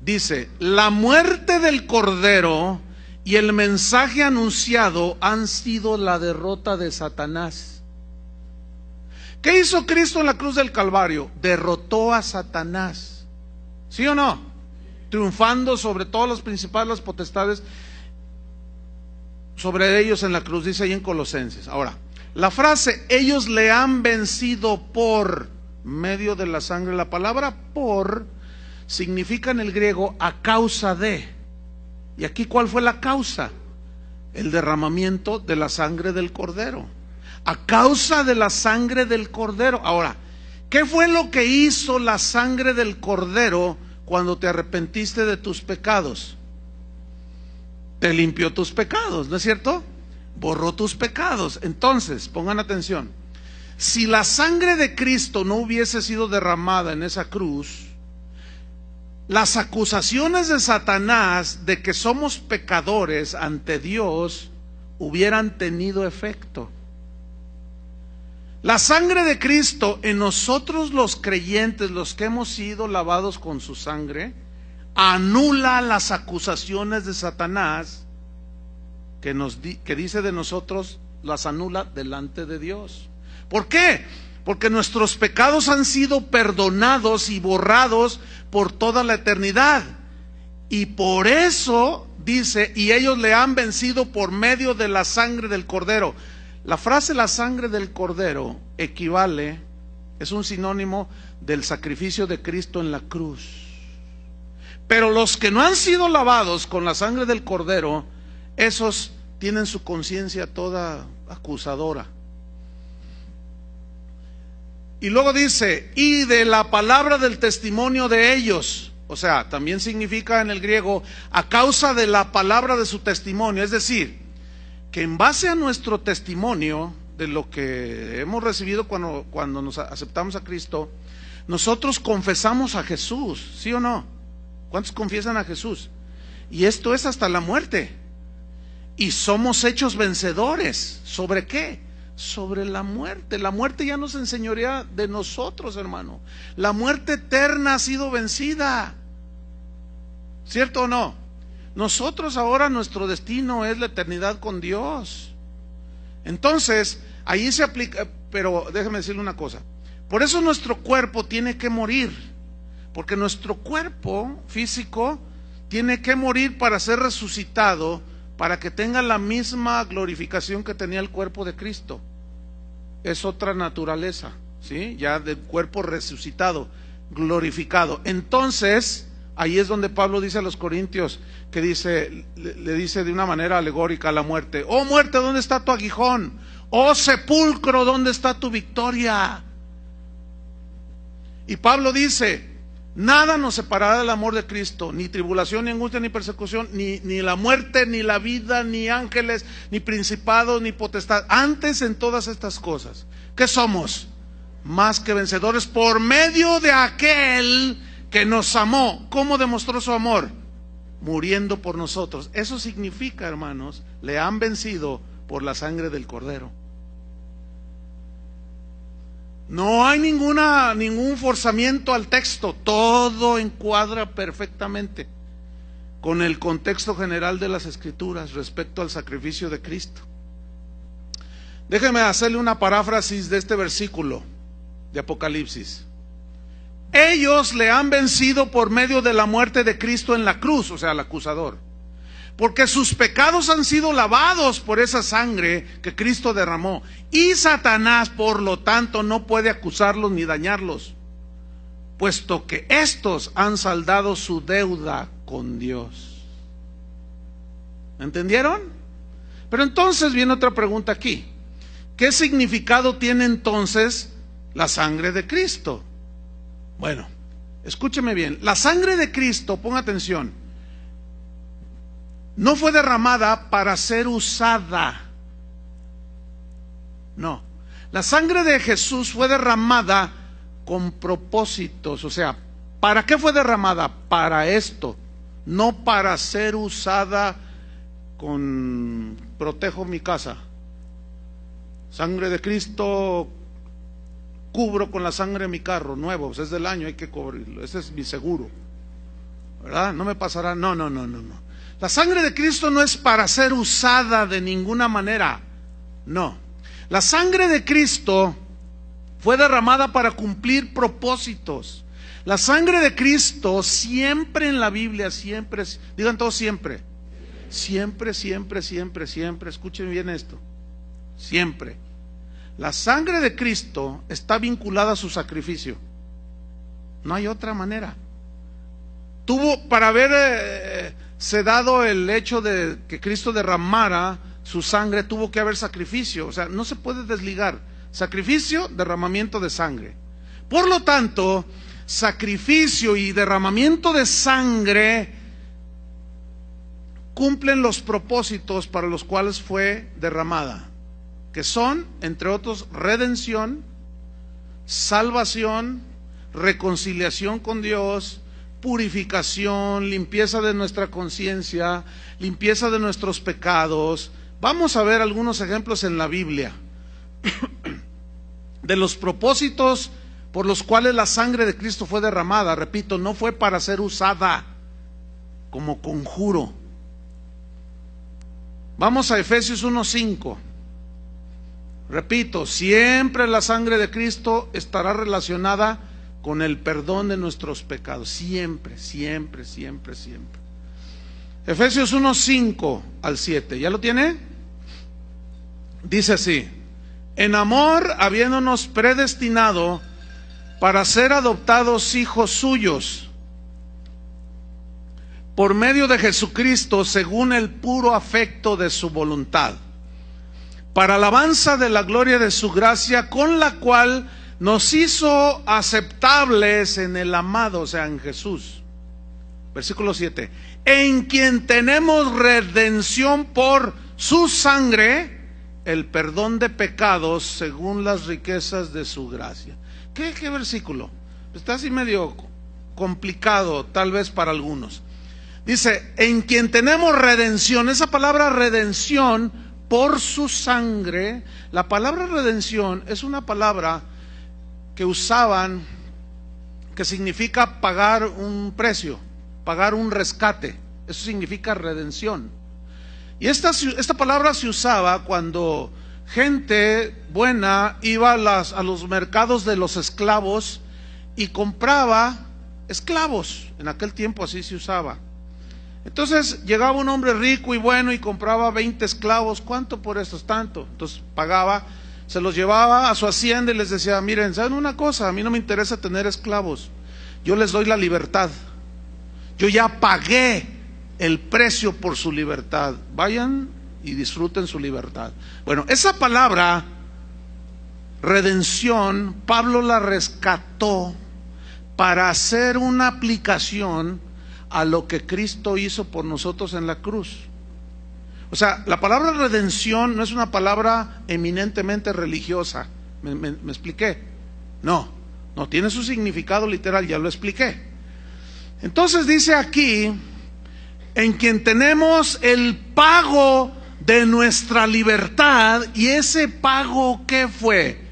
Dice: la muerte del Cordero y el mensaje anunciado han sido la derrota de Satanás. ¿Qué hizo Cristo en la cruz del Calvario? Derrotó a Satanás. ¿Sí o no? Triunfando sobre todos los principados, las potestades, sobre ellos en la cruz, dice ahí en Colosenses. Ahora, la frase ellos le han vencido por medio de la sangre, la palabra por significa en el griego a causa de. Y aquí, ¿cuál fue la causa? El derramamiento de la sangre del Cordero. A causa de la sangre del Cordero. Ahora, ¿qué fue lo que hizo la sangre del Cordero cuando te arrepentiste de tus pecados? Te limpió tus pecados, ¿no es cierto? Borró tus pecados. Entonces, pongan atención, si la sangre de Cristo no hubiese sido derramada en esa cruz, las acusaciones de Satanás de que somos pecadores ante Dios hubieran tenido efecto. La sangre de Cristo en nosotros los creyentes, los que hemos sido lavados con su sangre, anula las acusaciones de Satanás que dice de nosotros, las anula delante de Dios. ¿Por qué? Porque nuestros pecados han sido perdonados y borrados por toda la eternidad. Y por eso dice, y ellos le han vencido por medio de la sangre del Cordero. La frase la sangre del Cordero equivale, es un sinónimo del sacrificio de Cristo en la cruz. Pero los que no han sido lavados con la sangre del Cordero, esos tienen su conciencia toda acusadora. Y luego dice, y de la palabra del testimonio de ellos. O sea, también significa en el griego, a causa de la palabra de su testimonio. Es decir, que en base a nuestro testimonio, de lo que hemos recibido cuando nos aceptamos a Cristo, nosotros confesamos a Jesús, ¿sí o no? ¿Cuántos confiesan a Jesús? Y esto es hasta la muerte. Y somos hechos vencedores. ¿Sobre qué? Sobre la muerte. La muerte ya no se enseñorea de nosotros, hermano. La muerte eterna ha sido vencida. ¿Cierto o no? Nosotros ahora, nuestro destino es la eternidad con Dios. Entonces, ahí se aplica, pero déjeme decirle una cosa. Por eso nuestro cuerpo tiene que morir. Porque nuestro cuerpo físico tiene que morir para ser resucitado, para que tenga la misma glorificación que tenía el cuerpo de Cristo. Es otra naturaleza, ¿sí? Ya del cuerpo resucitado, glorificado. Entonces, ahí es donde Pablo dice a los Corintios, que le dice de una manera alegórica a la muerte: oh muerte, ¿dónde está tu aguijón? Oh sepulcro, ¿dónde está tu victoria? Y Pablo dice: nada nos separará del amor de Cristo, ni tribulación, ni angustia, ni persecución, ni la muerte, ni la vida, ni ángeles, ni principados, ni potestad. Antes, en todas estas cosas, ¿qué somos? Más que vencedores por medio de aquel que nos amó. ¿Cómo demostró su amor? Muriendo por nosotros. Eso significa, hermanos, le han vencido por la sangre del Cordero. No hay ningún forzamiento al texto, todo encuadra perfectamente con el contexto general de las Escrituras respecto al sacrificio de Cristo. Déjeme hacerle una paráfrasis de este versículo de Apocalipsis. Ellos le han vencido por medio de la muerte de Cristo en la cruz, o sea, el acusador, porque sus pecados han sido lavados por esa sangre que Cristo derramó. Y Satanás, por lo tanto, no puede acusarlos ni dañarlos, puesto que estos han saldado su deuda con Dios. ¿Entendieron? Pero entonces viene otra pregunta aquí. ¿Qué significado tiene entonces la sangre de Cristo? Bueno, escúcheme bien. La sangre de Cristo, ponga atención, no fue derramada para ser usada. No. La sangre de Jesús fue derramada con propósitos. O sea, ¿para qué fue derramada? Para esto. No para ser usada con protejo mi casa. Sangre de Cristo cubro con la sangre de mi carro nuevo, pues es del año, hay que cubrirlo, ese es mi seguro, ¿verdad? No me pasará, no. La sangre de Cristo no es para ser usada de ninguna manera, no. La sangre de Cristo fue derramada para cumplir propósitos. La sangre de Cristo siempre en la Biblia, siempre, digan todos siempre, escuchen bien esto, siempre. La sangre de Cristo está vinculada a su sacrificio. No hay otra manera. Tuvo, para haberse dado el hecho de que Cristo derramara su sangre, tuvo que haber sacrificio. O sea, no se puede desligar. Sacrificio, derramamiento de sangre. Por lo tanto, sacrificio y derramamiento de sangre cumplen los propósitos para los cuales fue derramada, que son, entre otros, redención, salvación, reconciliación con Dios, purificación, limpieza de nuestra conciencia, limpieza de nuestros pecados. Vamos a ver algunos ejemplos en la Biblia de los propósitos por los cuales la sangre de Cristo fue derramada. Repito, no fue para ser usada como conjuro. Vamos a Efesios 1:5. Repito, siempre la sangre de Cristo estará relacionada con el perdón de nuestros pecados. Siempre. Efesios 1:5 al 7. ¿Ya lo tiene? Dice así: en amor, habiéndonos predestinado para ser adoptados hijos suyos por medio de Jesucristo, según el puro afecto de su voluntad, para alabanza de la gloria de su gracia, con la cual nos hizo aceptables en el amado, o sea, en Jesús. Versículo 7: en quien tenemos redención por su sangre, el perdón de pecados según las riquezas de su gracia. ¿Qué versículo? Está así medio complicado tal vez para algunos. Dice, en quien tenemos redención. Esa palabra redención, por su sangre, la palabra redención es una palabra que usaban, que significa pagar un precio, pagar un rescate. Eso significa redención. Y esta palabra se usaba cuando gente buena iba a los mercados de los esclavos y compraba esclavos. En aquel tiempo así se usaba. Entonces llegaba un hombre rico y bueno y compraba 20 esclavos. ¿Cuánto por estos? Tanto. Entonces pagaba, se los llevaba a su hacienda y les decía, miren, ¿saben una cosa? A mí no me interesa tener esclavos, yo les doy la libertad, yo ya pagué el precio por su libertad, vayan y disfruten su libertad. Bueno, esa palabra redención, Pablo la rescató para hacer una aplicación a lo que Cristo hizo por nosotros en la cruz. O sea, la palabra redención no es una palabra eminentemente religiosa. ¿Me expliqué? No tiene su significado literal, ya lo expliqué. Entonces dice aquí, en quien tenemos el pago de nuestra libertad. ¿Y ese pago qué fue?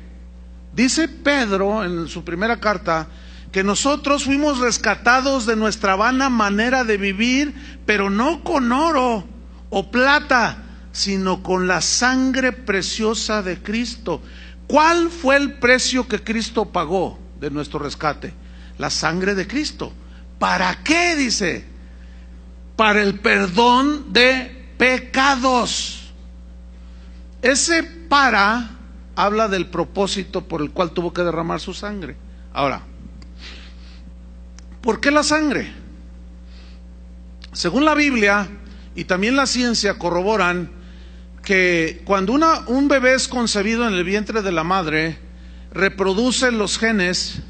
Dice Pedro en su primera carta que nosotros fuimos rescatados de nuestra vana manera de vivir, pero no con oro o plata, sino con la sangre preciosa de Cristo. ¿Cuál fue el precio que Cristo pagó de nuestro rescate? La sangre de Cristo. ¿Para qué? Dice, para el perdón de pecados. Ese para habla del propósito por el cual tuvo que derramar su sangre. Ahora, ¿por qué la sangre? Según la Biblia y también la ciencia corroboran que cuando un bebé es concebido en el vientre de la madre, reproduce los genes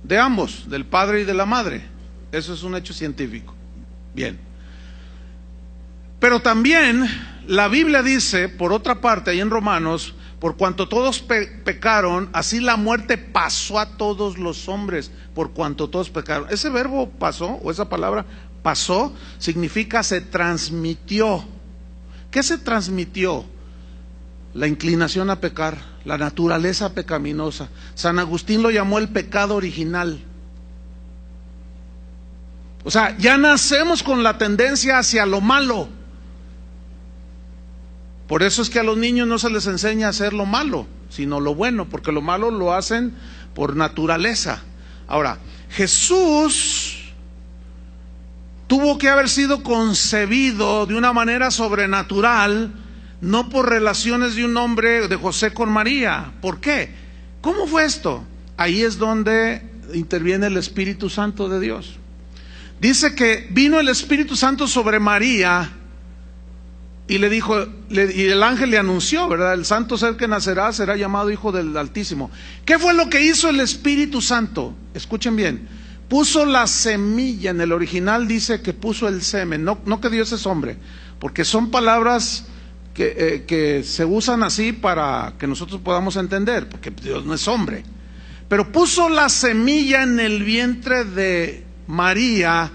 de ambos, del padre y de la madre. Eso es un hecho científico. Bien. Pero también la Biblia dice, por otra parte, ahí en Romanos, por cuanto todos pecaron, así la muerte pasó a todos los hombres, por cuanto todos pecaron. Ese verbo pasó, o esa palabra pasó, significa se transmitió. ¿Qué se transmitió? la inclinación a pecar, la naturaleza pecaminosa. San Agustín lo llamó el pecado original. O sea, ya nacemos con la tendencia hacia lo malo. Por eso es que a los niños no se les enseña a hacer lo malo, sino lo bueno, porque lo malo lo hacen por naturaleza. Ahora, Jesús tuvo que haber sido concebido de una manera sobrenatural, no por relaciones de un hombre, de José con María. ¿Por qué? ¿Cómo fue esto? Ahí es donde interviene el Espíritu Santo de Dios. Dice que vino el Espíritu Santo sobre María y le dijo, y el ángel le anunció, ¿verdad? El santo ser que nacerá será llamado Hijo del Altísimo. ¿Qué fue lo que hizo el Espíritu Santo? Escuchen bien. Puso la semilla. En el original dice que puso el semen, no que Dios es hombre, porque son palabras que se usan así para que nosotros podamos entender, porque Dios no es hombre. Pero puso la semilla en el vientre de María,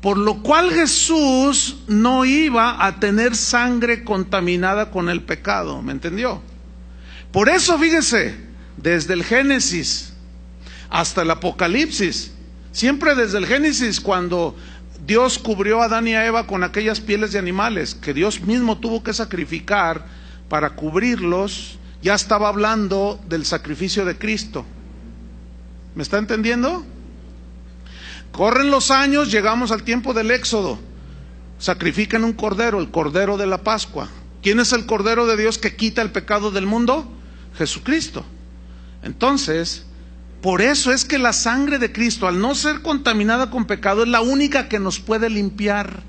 por lo cual Jesús no iba a tener sangre contaminada con el pecado. ¿Me entendió? Por eso, fíjese, desde el Génesis hasta el Apocalipsis, siempre desde el Génesis, cuando Dios cubrió a Adán y a Eva con aquellas pieles de animales que Dios mismo tuvo que sacrificar para cubrirlos, ya estaba hablando del sacrificio de Cristo. ¿Me está entendiendo? Corren los años, llegamos al tiempo del Éxodo. Sacrifican un cordero, el cordero de la Pascua. ¿Quién es el cordero de Dios que quita el pecado del mundo? Jesucristo. Entonces, por eso es que la sangre de Cristo, al no ser contaminada con pecado, es la única que nos puede limpiar.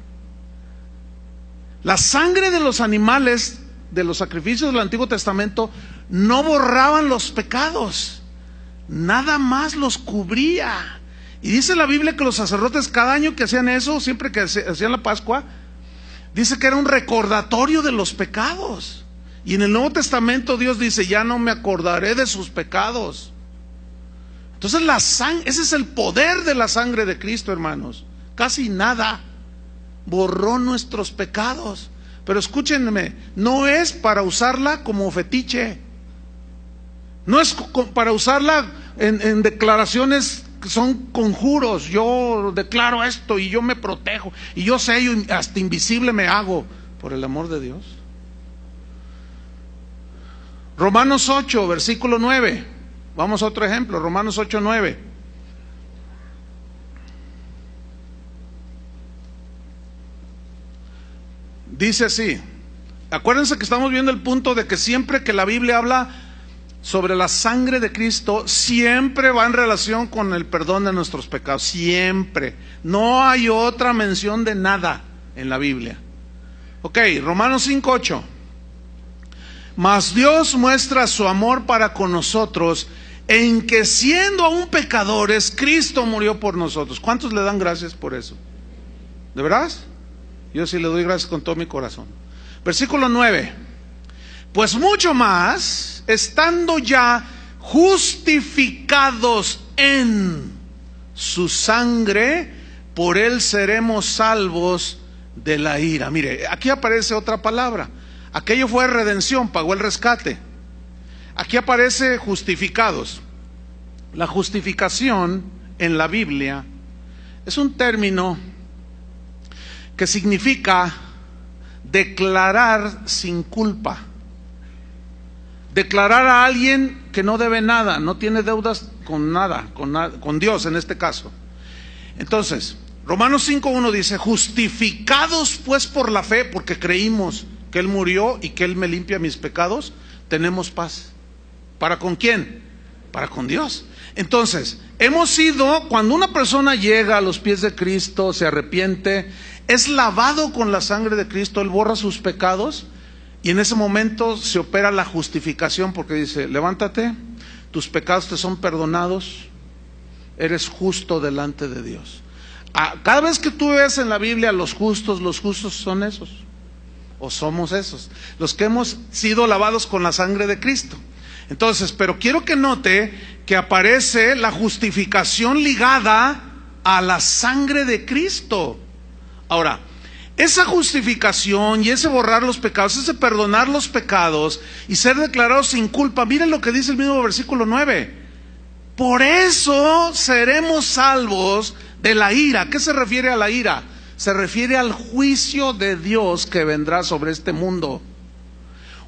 La sangre de los animales, de los sacrificios del Antiguo Testamento, no borraban los pecados, nada más los cubría. Y dice la Biblia que los sacerdotes cada año que hacían eso, siempre que hacían la Pascua, dice que era un recordatorio de los pecados. Y en el Nuevo Testamento Dios dice, ya no me acordaré de sus pecados. Entonces ese es el poder de la sangre de Cristo, hermanos. Casi nada borró nuestros pecados. Pero escúchenme, no es para usarla como fetiche, no es para usarla en declaraciones que son conjuros. Yo declaro esto y yo me protejo y yo sé, yo hasta invisible me hago. Por el amor de Dios. Romanos 8, versículo 9. Vamos a otro ejemplo, Romanos 8, 9. Dice así. Acuérdense que estamos viendo el punto de que siempre que la Biblia habla sobre la sangre de Cristo, siempre va en relación con el perdón de nuestros pecados. Siempre. No hay otra mención de nada en la Biblia. Ok, Romanos 5, 8. Mas Dios muestra su amor para con nosotros en que siendo aún pecadores, Cristo murió por nosotros. ¿Cuántos le dan gracias por eso? ¿De verdad? Yo sí le doy gracias con todo mi corazón. Versículo 9. Pues mucho más, estando ya justificados en su sangre, por él seremos salvos de la ira. Mire, aquí aparece otra palabra. Aquello fue redención, pagó el rescate. Aquí aparece justificados. La justificación en la Biblia es un término que significa declarar sin culpa. Declarar a alguien que no debe nada, no tiene deudas con nada, con Dios en este caso. Entonces, Romanos 5:1 dice, justificados pues por la fe, porque creímos que Él murió y que Él me limpia mis pecados, tenemos paz. ¿Para con quién? Para con Dios. Entonces, hemos sido, cuando una persona llega a los pies de Cristo, se arrepiente, es lavado con la sangre de Cristo, Él borra sus pecados y en ese momento se opera la justificación, porque dice, levántate, tus pecados te son perdonados, eres justo delante de Dios. Cada vez que tú ves en la Biblia los justos son esos, o somos esos, los que hemos sido lavados con la sangre de Cristo. Entonces, pero quiero que note que aparece la justificación ligada a la sangre de Cristo. Ahora, esa justificación y ese borrar los pecados, ese perdonar los pecados y ser declarados sin culpa, miren lo que dice el mismo versículo 9. Por eso seremos salvos de la ira. ¿A qué se refiere a la ira? Se refiere al juicio de Dios que vendrá sobre este mundo.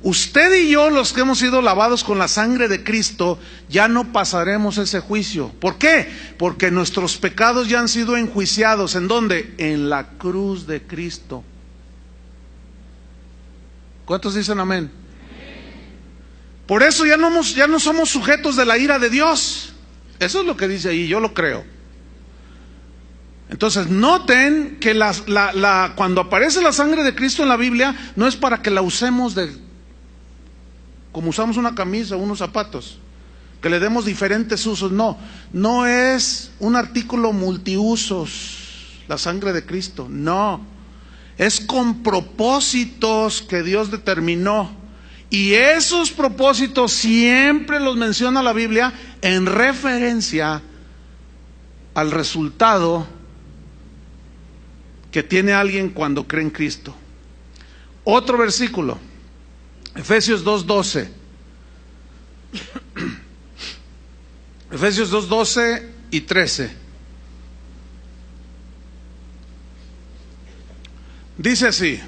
Usted y yo, los que hemos sido lavados con la sangre de Cristo, ya no pasaremos ese juicio. ¿Por qué? Porque nuestros pecados ya han sido enjuiciados. ¿En dónde? En la cruz de Cristo. ¿Cuántos dicen amén? Por eso ya no somos sujetos de la ira de Dios. Eso es lo que dice ahí, yo lo creo. Entonces noten que cuando aparece la sangre de Cristo en la Biblia, no es para que la usemos como usamos una camisa o unos zapatos, que le demos diferentes usos. No es un artículo multiusos la sangre de Cristo, no, es con propósitos que Dios determinó, y esos propósitos siempre los menciona la Biblia en referencia al resultado que tiene alguien cuando cree en Cristo. Otro versículo, Efesios 2:12. Efesios 2:12 y 13. Dice así: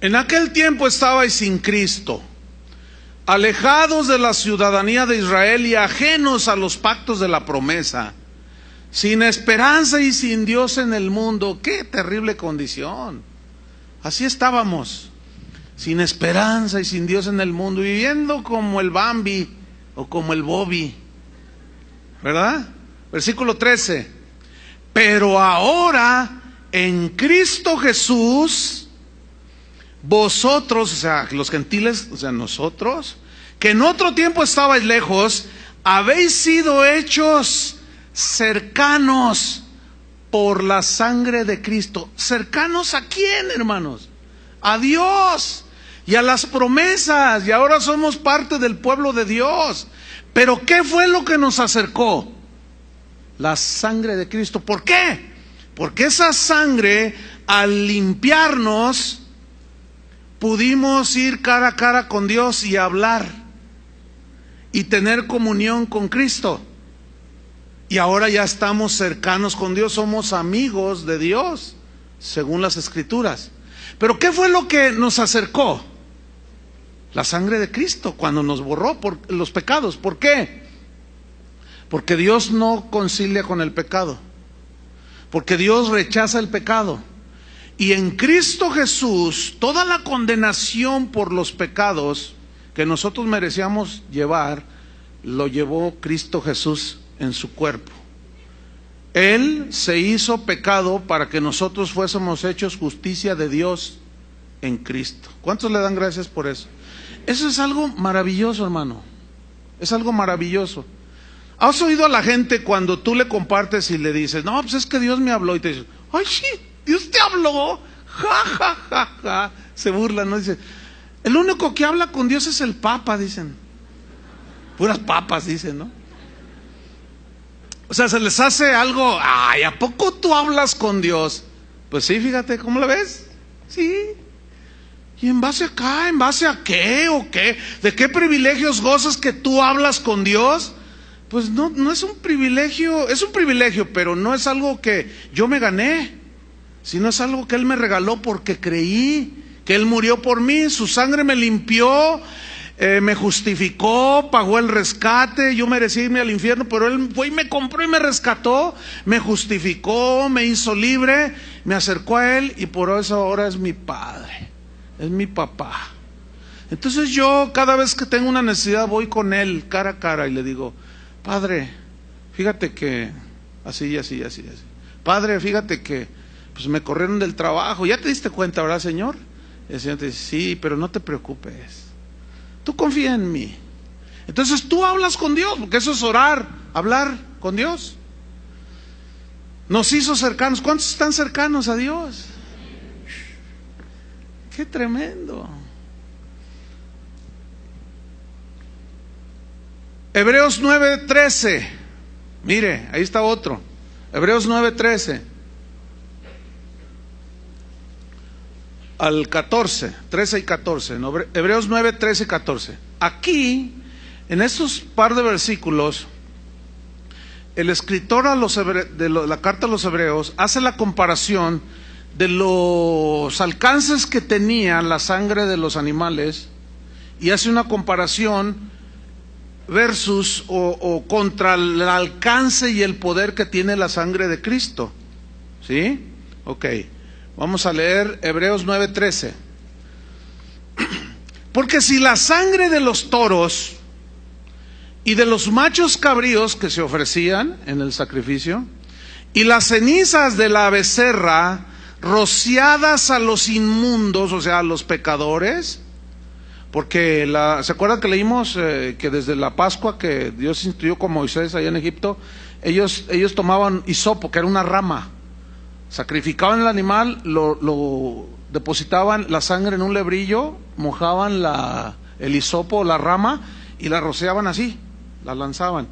en aquel tiempo estabais sin Cristo, alejados de la ciudadanía de Israel y ajenos a los pactos de la promesa, sin esperanza y sin Dios en el mundo. ¡Qué terrible condición! Así estábamos, sin esperanza y sin Dios en el mundo, viviendo como el Bambi o como el Bobby, ¿verdad? Versículo 13. Pero ahora en Cristo Jesús, vosotros, o sea, los gentiles, o sea, nosotros, que en otro tiempo estabais lejos, habéis sido hechos cercanos por la sangre de Cristo. ¿Cercanos a quién, hermanos? A Dios y a las promesas, y ahora somos parte del pueblo de Dios. Pero ¿qué fue lo que nos acercó? La sangre de Cristo. ¿Por qué? Porque esa sangre, al limpiarnos, pudimos ir cara a cara con Dios y hablar y tener comunión con Cristo. Y ahora ya estamos cercanos con Dios, somos amigos de Dios, según las Escrituras. Pero ¿qué fue lo que nos acercó? La sangre de Cristo, cuando nos borró por los pecados. ¿Por qué? Porque Dios no concilia con el pecado, porque Dios rechaza el pecado. Y en Cristo Jesús, toda la condenación por los pecados que nosotros merecíamos llevar, lo llevó Cristo Jesús en su cuerpo. Él se hizo pecado para que nosotros fuésemos hechos justicia de Dios en Cristo. ¿Cuántos le dan gracias por eso? Eso es algo maravilloso, hermano. Es algo maravilloso. ¿Has oído a la gente cuando tú le compartes y le dices, no, pues es que Dios me habló? Y te dice, ay, sí, Dios te habló. Ja, ja, ja, ja. Se burlan, ¿no? Dice, el único que habla con Dios es el Papa, dicen. Puras papas, dicen, ¿no? O sea, se les hace algo, ay, ¿a poco tú hablas con Dios? Pues sí, fíjate, ¿cómo la ves? Sí. ¿Y en base acá? ¿En base a qué o qué? ¿De qué privilegios gozas que tú hablas con Dios? Pues no es un privilegio, es un privilegio, pero no es algo que yo me gané, sino es algo que Él me regaló porque creí que Él murió por mí, su sangre me limpió, me justificó, pagó el rescate. Yo merecía irme al infierno, pero Él fue y me compró y me rescató, me justificó, me hizo libre, me acercó a Él, y por eso ahora es mi Padre, es mi papá. Entonces yo cada vez que tengo una necesidad voy con Él cara a cara y le digo, Padre, fíjate que así y así y así, así. Padre, fíjate que pues me corrieron del trabajo. ¿Ya te diste cuenta, verdad, Señor? Y el Señor te dice, sí, pero no te preocupes, tú confía en mí. Entonces tú hablas con Dios, porque eso es orar, hablar con Dios. Nos hizo cercanos. ¿Cuántos están cercanos a Dios? ¡Qué tremendo! Hebreos 9:13. Mire, ahí está otro. Hebreos 9:13. al 14, 13 y 14, Hebreos 9, 13 y 14. Aquí, en estos par de versículos, el escritor de la carta a los Hebreos hace la comparación de los alcances que tenía la sangre de los animales y hace una comparación versus o contra el alcance y el poder que tiene la sangre de Cristo. ¿Sí? Ok, vamos a leer Hebreos 9:13. Porque si la sangre de los toros y de los machos cabríos que se ofrecían en el sacrificio y las cenizas de la becerra rociadas a los inmundos, o sea, a los pecadores, porque ¿se acuerdan que leímos que desde la Pascua que Dios instituyó con Moisés allá en Egipto, ellos tomaban hisopo, que era una rama, sacrificaban el animal, lo depositaban la sangre en un lebrillo, mojaban el hisopo, la rama, y la rociaban así, la lanzaban.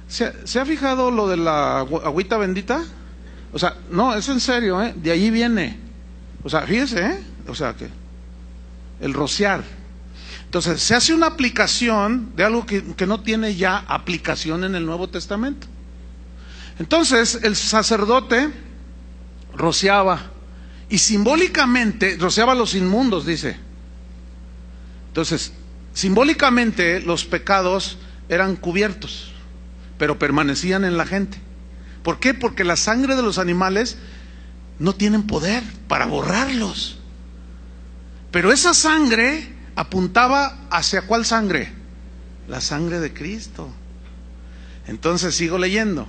¿Se ha fijado lo de la agüita bendita? O sea, no, es en serio, de allí viene. O sea, fíjese, o sea, que el rociar. Entonces, se hace una aplicación de algo que no tiene ya aplicación en el Nuevo Testamento. Entonces, el sacerdote rociaba, y simbólicamente rociaba a los inmundos, dice. Entonces, simbólicamente los pecados eran cubiertos, pero permanecían en la gente. ¿Por qué? Porque la sangre de los animales no tienen poder para borrarlos. Pero esa sangre apuntaba hacia ¿cuál sangre? La sangre de Cristo. Entonces sigo leyendo.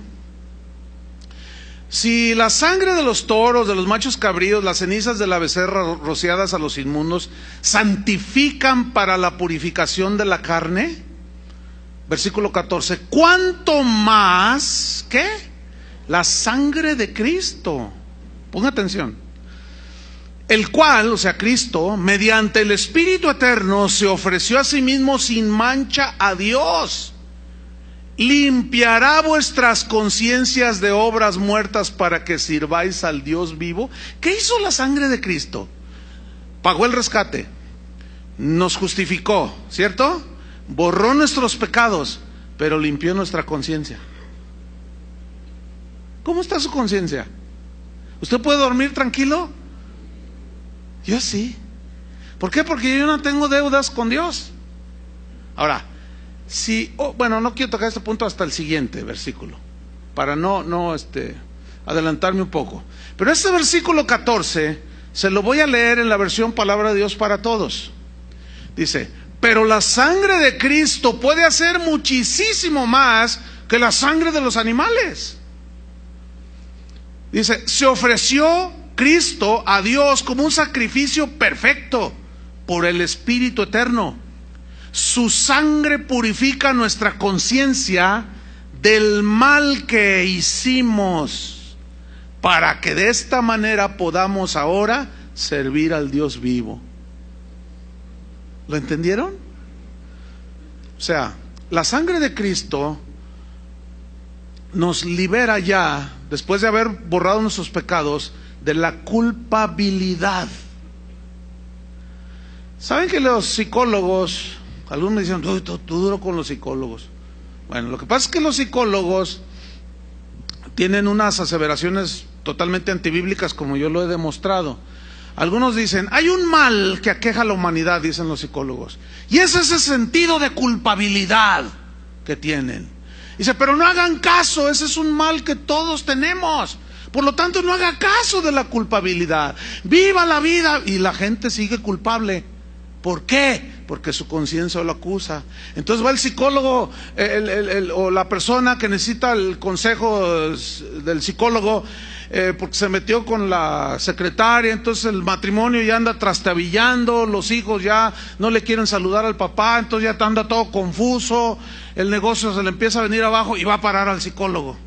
Si la sangre de los toros, de los machos cabríos, las cenizas de la becerra rociadas a los inmundos santifican para la purificación de la carne, versículo 14, ¿cuánto más, qué? La sangre de Cristo. Ponga atención. El cual, o sea, Cristo, mediante el Espíritu Eterno, se ofreció a sí mismo sin mancha a Dios. Limpiará vuestras conciencias de obras muertas para que sirváis al Dios vivo. ¿Qué hizo la sangre de Cristo? Pagó el rescate, nos justificó, ¿cierto? Borró nuestros pecados, pero limpió nuestra conciencia. ¿Cómo está su conciencia? ¿Usted puede dormir tranquilo? Yo sí. ¿Por qué? Porque yo no tengo deudas con Dios. Ahora, bueno, no quiero tocar este punto hasta el siguiente versículo, para no adelantarme un poco. Pero este versículo 14 se lo voy a leer en la versión Palabra de Dios para Todos. Dice: pero la sangre de Cristo puede hacer muchísimo más que la sangre de los animales. Dice, se ofreció Cristo a Dios como un sacrificio perfecto por el Espíritu Eterno. Su sangre purifica nuestra conciencia del mal que hicimos, para que de esta manera podamos ahora servir al Dios vivo. ¿Lo entendieron? O sea, la sangre de Cristo nos libera ya, después de haber borrado nuestros pecados, de la culpabilidad. ¿Saben que los psicólogos, algunos me dicen, tú duro con los psicólogos? Bueno, lo que pasa es que los psicólogos tienen unas aseveraciones totalmente antibíblicas, como yo lo he demostrado. Algunos dicen, hay un mal que aqueja a la humanidad, dicen los psicólogos, y es ese sentido de culpabilidad que tienen. Dice, pero no hagan caso, ese es un mal que todos tenemos. Por lo tanto, no haga caso de la culpabilidad. Viva la vida. Y la gente sigue culpable. ¿Por qué? Porque su conciencia lo acusa. Entonces va el psicólogo o la persona que necesita el consejo del psicólogo, porque se metió con la secretaria, entonces el matrimonio ya anda trastabillando, los hijos ya no le quieren saludar al papá, entonces ya anda todo confuso, el negocio se le empieza a venir abajo y va a parar al psicólogo.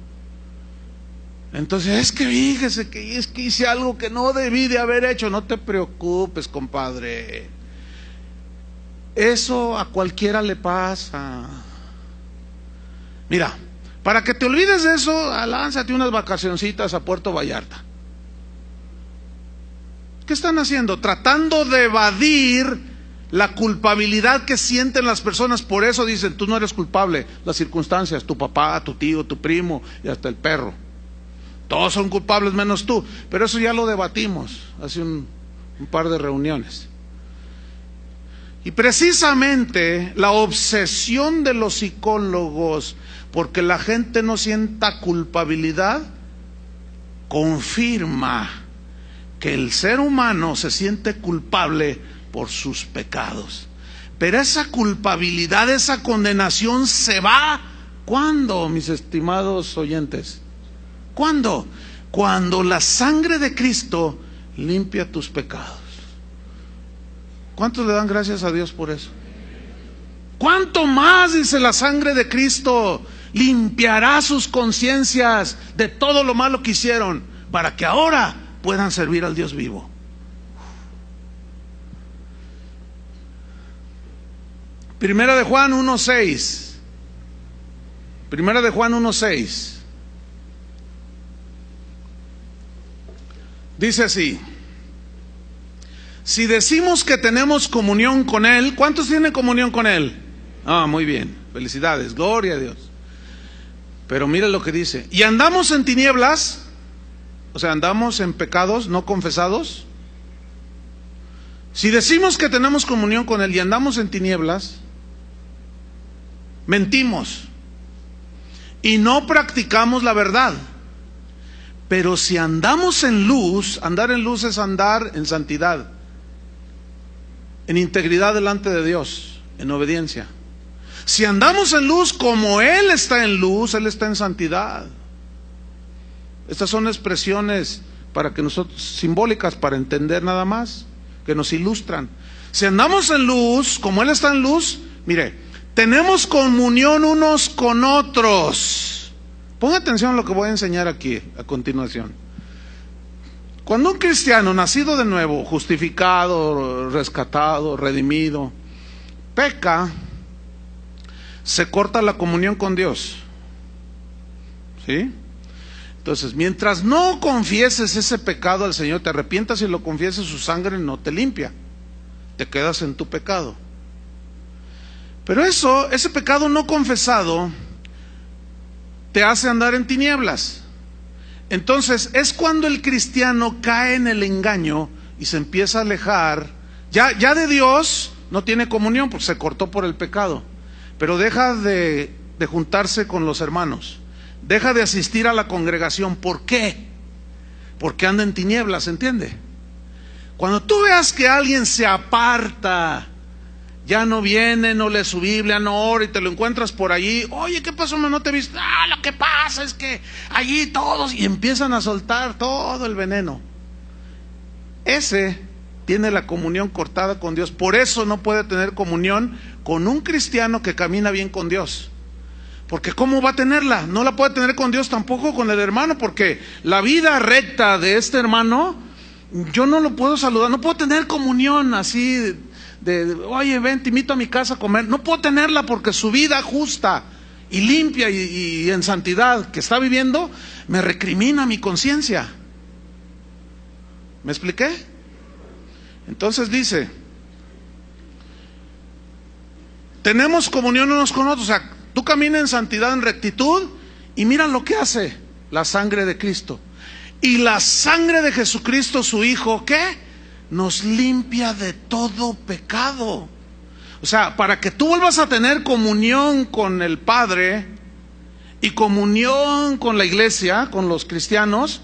Entonces, es que fíjese que hice algo que no debí de haber hecho. No te preocupes, compadre. Eso a cualquiera le pasa. Mira, para que te olvides de eso, lánzate unas vacacioncitas a Puerto Vallarta. ¿Qué están haciendo? Tratando de evadir la culpabilidad que sienten las personas. Por eso dicen, tú no eres culpable. Las circunstancias, tu papá, tu tío, tu primo y hasta el perro. Todos son culpables menos tú. Pero eso ya lo debatimos hace un par de reuniones. Y precisamente la obsesión de los psicólogos porque la gente no sienta culpabilidad confirma que el ser humano se siente culpable por sus pecados. Pero esa culpabilidad, esa condenación se va. ¿Cuándo, mis estimados oyentes? ¿Cuándo? Cuando la sangre de Cristo limpia tus pecados. ¿Cuántos le dan gracias a Dios por eso? ¿Cuánto más, dice, la sangre de Cristo limpiará sus conciencias de todo lo malo que hicieron para que ahora puedan servir al Dios vivo? Primera de Juan 1:6. Primera de Juan 1:6. Dice así: si decimos que tenemos comunión con Él, ¿cuántos tienen comunión con Él? Ah, muy bien, felicidades, gloria a Dios. Pero mira lo que dice: y andamos en tinieblas, o sea, andamos en pecados no confesados. Si decimos que tenemos comunión con Él y andamos en tinieblas, mentimos y no practicamos la verdad. Pero si andamos en luz, andar en luz es andar en santidad, en integridad delante de Dios, en obediencia. Si andamos en luz como Él está en luz, Él está en santidad. Estas son expresiones para que nosotros, simbólicas para entender nada más, que nos ilustran. Si andamos en luz como Él está en luz, mire, tenemos comunión unos con otros. Ponga atención a lo que voy a enseñar aquí a continuación. Cuando un cristiano nacido de nuevo, justificado, rescatado, redimido, peca, se corta la comunión con Dios. ¿Sí? Entonces, mientras no confieses ese pecado al Señor, te arrepientas y lo confieses, su sangre no te limpia. Te quedas en tu pecado. Pero ese pecado no confesado te hace andar en tinieblas. Entonces es cuando el cristiano cae en el engaño y se empieza a alejar. Ya de Dios no tiene comunión porque se cortó por el pecado, pero deja de juntarse con los hermanos, deja de asistir a la congregación. ¿Por qué? Porque anda en tinieblas, ¿entiende? Cuando tú veas que alguien se aparta, ya no viene, no lee su Biblia, no ora, y te lo encuentras por allí, oye, ¿qué pasó? No te he visto. Lo que pasa es que allí todos, y empiezan a soltar todo el veneno. Ese tiene la comunión cortada con Dios. Por eso no puede tener comunión con un cristiano que camina bien con Dios. Porque ¿cómo va a tenerla? No la puede tener con Dios, tampoco con el hermano, porque la vida recta de este hermano, yo no lo puedo saludar, no puedo tener comunión así oye, ven, te invito a mi casa a comer. No puedo tenerla porque su vida justa y limpia y en santidad que está viviendo me recrimina mi conciencia. ¿Me expliqué? Entonces dice, tenemos comunión unos con otros. O sea, tú caminas en santidad, en rectitud, y mira lo que hace la sangre de Cristo. Y la sangre de Jesucristo, su Hijo, ¿qué? Nos limpia de todo pecado. O sea, para que tú vuelvas a tener comunión con el Padre y comunión con la iglesia, con los cristianos,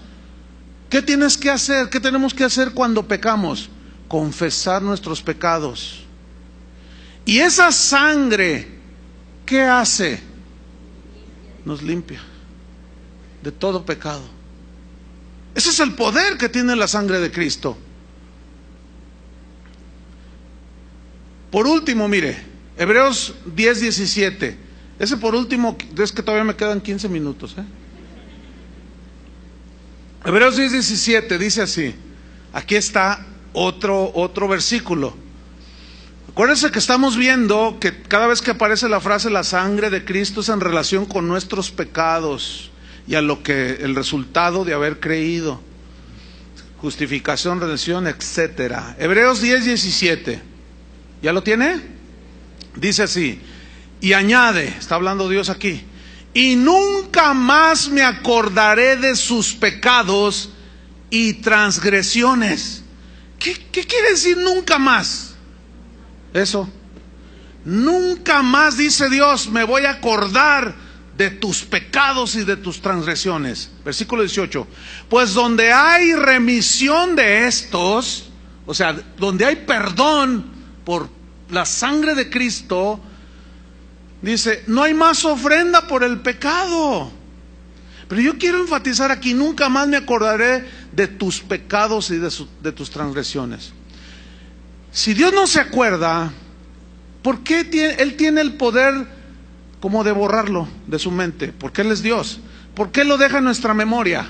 ¿qué tienes que hacer? ¿Qué tenemos que hacer cuando pecamos? Confesar nuestros pecados. Y esa sangre, ¿qué hace? Nos limpia de todo pecado. Ese es el poder que tiene la sangre de Cristo. Por último, mire, Hebreos 10:17. Ese por último, es que todavía me quedan 15 minutos. Hebreos 10:17 dice así. Aquí está otro versículo. Acuérdense que estamos viendo que cada vez que aparece la frase la sangre de Cristo es en relación con nuestros pecados y a lo que el resultado de haber creído. justificación, redención, etcétera. Hebreos 10:17. ¿Ya lo tiene? Dice así, y añade, está hablando Dios aquí, y nunca más me acordaré de sus pecados y transgresiones. ¿Qué quiere decir nunca más? Eso. Nunca más, dice Dios, me voy a acordar de tus pecados y de tus transgresiones. Versículo 18. Pues donde hay remisión de estos, o sea, donde hay perdón por la sangre de Cristo, dice, no hay más ofrenda por el pecado. Pero yo quiero enfatizar aquí, nunca más me acordaré de tus pecados y de tus transgresiones. Si Dios no se acuerda, ¿por qué Él tiene el poder como de borrarlo de su mente? Porque Él es Dios. ¿Por qué lo deja en nuestra memoria?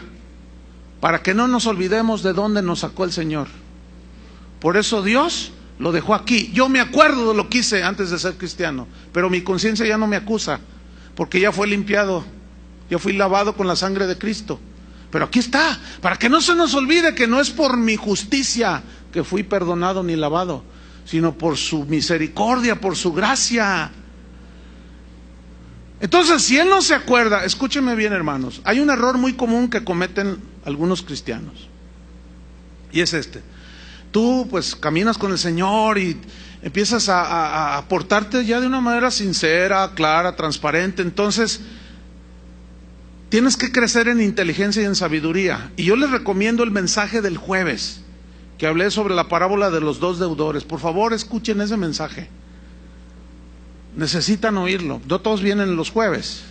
Para que no nos olvidemos de dónde nos sacó el Señor. Por eso Dios lo dejó aquí. Yo me acuerdo de lo que hice antes de ser cristiano, pero mi conciencia ya no me acusa, porque ya fue limpiado, ya fui lavado con la sangre de Cristo. Pero aquí está, para que no se nos olvide que no es por mi justicia que fui perdonado ni lavado, sino por su misericordia, por su gracia. Entonces, si Él no se acuerda, escúchenme bien, hermanos, hay un error muy común que cometen algunos cristianos, y es este. Tú pues caminas con el Señor y empiezas a portarte ya de una manera sincera, clara, transparente. Entonces tienes que crecer en inteligencia y en sabiduría. Y yo les recomiendo el mensaje del jueves, que hablé sobre la parábola de los dos deudores. Por favor, escuchen ese mensaje. Necesitan oírlo. No todos vienen los jueves.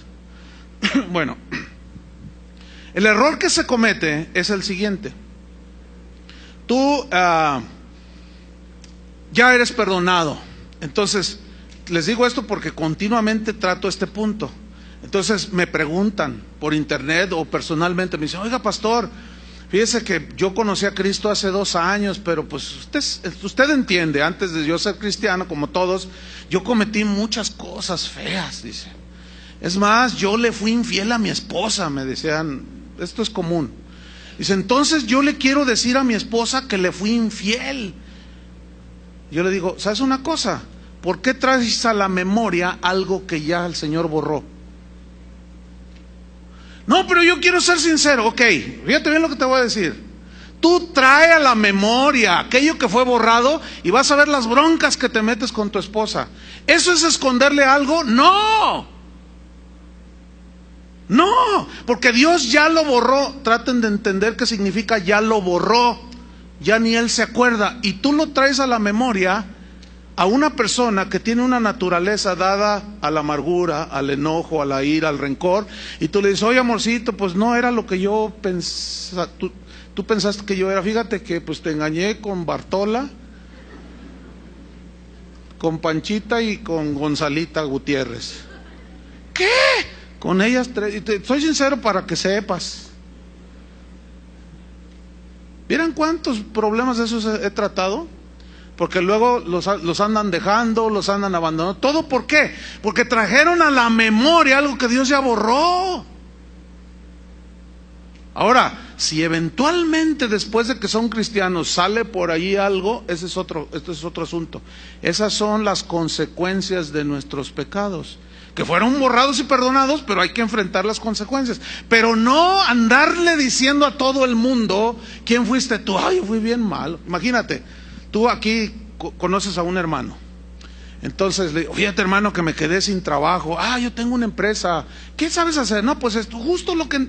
Bueno, el error que se comete es el siguiente. Tú ya eres perdonado. Entonces, les digo esto porque continuamente trato este punto. Entonces me preguntan por internet o personalmente, me dicen, oiga pastor, fíjese que yo conocí a Cristo hace 2 años, pero pues usted entiende, antes de yo ser cristiano, como todos, yo cometí muchas cosas feas, dice. Es más, yo le fui infiel a mi esposa, me decían, esto es común. Dice, entonces yo le quiero decir a mi esposa que le fui infiel. Yo le digo, ¿sabes una cosa? ¿Por qué traes a la memoria algo que ya el Señor borró? No, pero yo quiero ser sincero. Ok, fíjate bien lo que te voy a decir. Tú trae a la memoria aquello que fue borrado y vas a ver las broncas que te metes con tu esposa. ¿Eso es esconderle algo? No. No, porque Dios ya lo borró. Traten de entender qué significa ya lo borró. Ya ni Él se acuerda. Y tú lo traes a la memoria a una persona que tiene una naturaleza dada a la amargura, al enojo, a la ira, al rencor. Y tú le dices, oye amorcito, pues no era lo que yo pensaba. Tú pensaste que yo era. Fíjate que pues te engañé con Bartola, con Panchita y con Gonzalita Gutiérrez. ¿Qué? Con ellas 3, soy sincero para que sepas. ¿Vieran cuántos problemas de esos he tratado? Porque luego los andan dejando, los andan abandonando. ¿Todo por qué? Porque trajeron a la memoria algo que Dios ya borró. Ahora, si eventualmente después de que son cristianos sale por ahí algo, este es otro asunto. Esas son las consecuencias de nuestros pecados, que fueron borrados y perdonados, pero hay que enfrentar las consecuencias. Pero no andarle diciendo a todo el mundo, ¿quién fuiste tú? Ay, yo fui bien malo. Imagínate, tú aquí conoces a un hermano. Entonces le digo, fíjate hermano que me quedé sin trabajo. Ah, yo tengo una empresa. ¿Qué sabes hacer? No, pues esto, justo lo que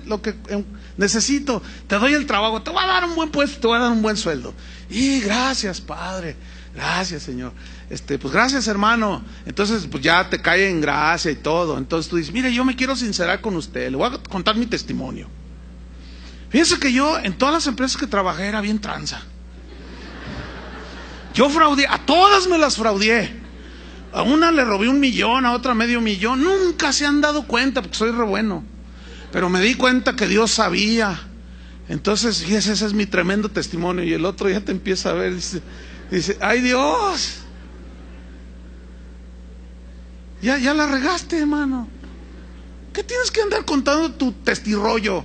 necesito. Te doy el trabajo, te voy a dar un buen puesto, te voy a dar un buen sueldo. Y gracias, Padre. Gracias, Señor. Pues gracias, hermano. Entonces, pues ya te cae en gracia y todo. Entonces tú dices, mire, yo me quiero sincerar con usted. Le voy a contar mi testimonio. Fíjense que yo, en todas las empresas que trabajé, era bien tranza. Yo fraudé, a todas me las fraudé. A una le robé 1 millón, a otra medio millón. Nunca se han dado cuenta porque soy re bueno. Pero me di cuenta que Dios sabía. Entonces, fíjese, ese es mi tremendo testimonio. Y el otro ya te empieza a ver, dice, ¡ay Dios! Ya la regaste, hermano. ¿Qué tienes que andar contando tu testirollo?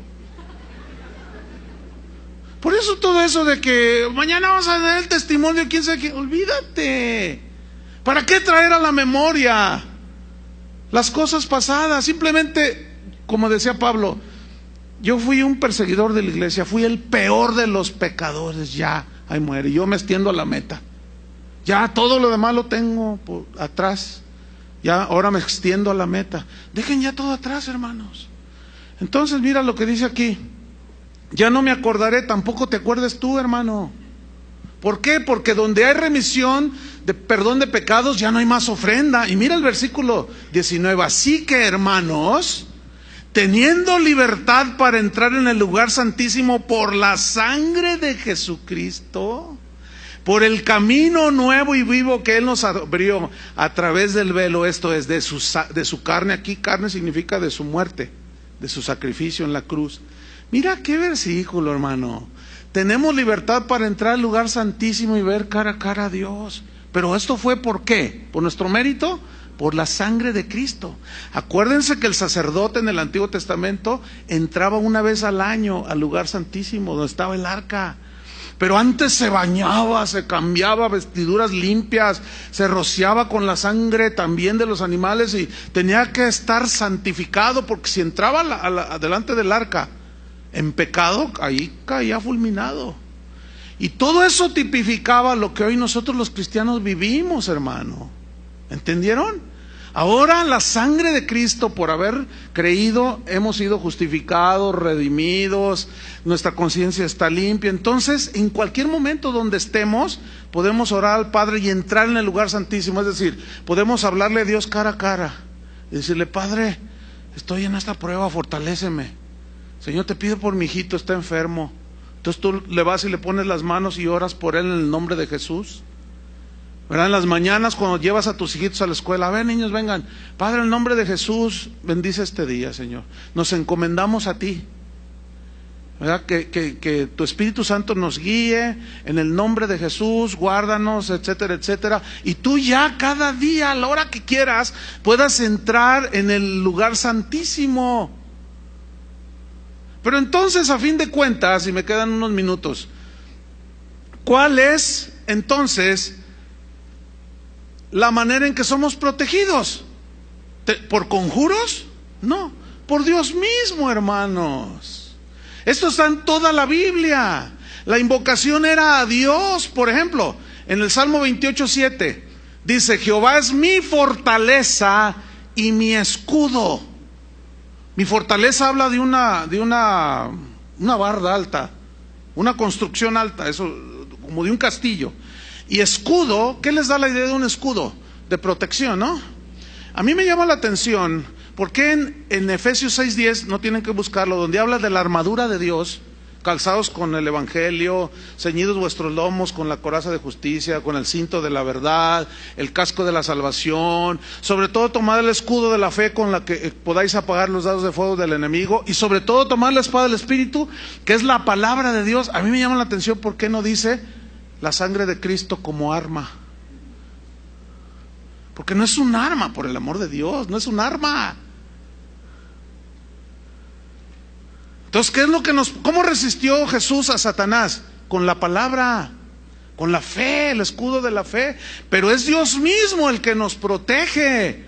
Por eso todo eso de que mañana vamos a dar el testimonio, quién sabe qué, olvídate. ¿Para qué traer a la memoria las cosas pasadas? Simplemente, como decía Pablo, yo fui un perseguidor de la iglesia, fui el peor de los pecadores, ya, ahí muere, yo me extiendo a la meta. Ya todo lo demás lo tengo por atrás. Ya ahora me extiendo a la meta. Dejen ya todo atrás, hermanos. Entonces mira lo que dice aquí. Ya no me acordaré, tampoco te acuerdes tú, hermano. ¿Por qué? Porque donde hay remisión de perdón de pecados ya no hay más ofrenda. Y mira el versículo 19. Así que, hermanos, teniendo libertad para entrar en el lugar santísimo por la sangre de Jesucristo, por el camino nuevo y vivo que Él nos abrió a través del velo, esto es, de su carne. Aquí carne significa de su muerte, de su sacrificio en la cruz. Mira qué versículo, hermano. Tenemos libertad para entrar al lugar santísimo y ver cara a cara a Dios. Pero esto fue ¿por qué? ¿Por nuestro mérito? Por la sangre de Cristo. Acuérdense que el sacerdote en el Antiguo Testamento entraba una vez al año al lugar santísimo donde estaba el arca. Pero antes se bañaba, se cambiaba vestiduras limpias, se rociaba con la sangre también de los animales y tenía que estar santificado, porque si entraba delante del arca en pecado, ahí caía fulminado. Y todo eso tipificaba lo que hoy nosotros los cristianos vivimos, hermano. ¿Entendieron? Ahora la sangre de Cristo, por haber creído, hemos sido justificados, redimidos, nuestra conciencia está limpia. Entonces, en cualquier momento donde estemos, podemos orar al Padre y entrar en el lugar santísimo. Es decir, podemos hablarle a Dios cara a cara y decirle: Padre, estoy en esta prueba, fortaléceme. Señor, te pido por mi hijito, está enfermo. Entonces tú le vas y le pones las manos y oras por él en el nombre de Jesús. ¿Verdad? En las mañanas cuando llevas a tus hijitos a la escuela: a ver, niños, vengan, Padre, en el nombre de Jesús, bendice este día, Señor. Nos encomendamos a ti, ¿verdad? Que tu Espíritu Santo nos guíe en el nombre de Jesús, guárdanos, etcétera, etcétera. Y tú ya cada día, a la hora que quieras, puedas entrar en el lugar santísimo. Pero entonces, a fin de cuentas, y me quedan unos minutos, ¿cuál es entonces la manera en que somos protegidos? ¿Por conjuros? No, por Dios mismo, hermanos. Esto está en toda la Biblia. La invocación era a Dios. Por ejemplo, en el Salmo 28:7 dice: Jehová es mi fortaleza y mi escudo. Mi fortaleza habla de una barda alta, una construcción alta, eso, como de un castillo. Y escudo, ¿qué les da la idea de un escudo? De protección, ¿no? A mí me llama la atención, porque en Efesios 6:10, no tienen que buscarlo, donde habla de la armadura de Dios, calzados con el Evangelio, ceñidos vuestros lomos con la coraza de justicia, con el cinto de la verdad, el casco de la salvación, sobre todo tomad el escudo de la fe con la que podáis apagar los dardos de fuego del enemigo, y sobre todo tomad la espada del Espíritu, que es la palabra de Dios. A mí me llama la atención, ¿por qué no dice la sangre de Cristo como arma? Porque no es un arma, por el amor de Dios, no es un arma. Entonces, ¿qué es lo que cómo resistió Jesús a Satanás? Con la palabra, con la fe, el escudo de la fe. Pero es Dios mismo el que nos protege.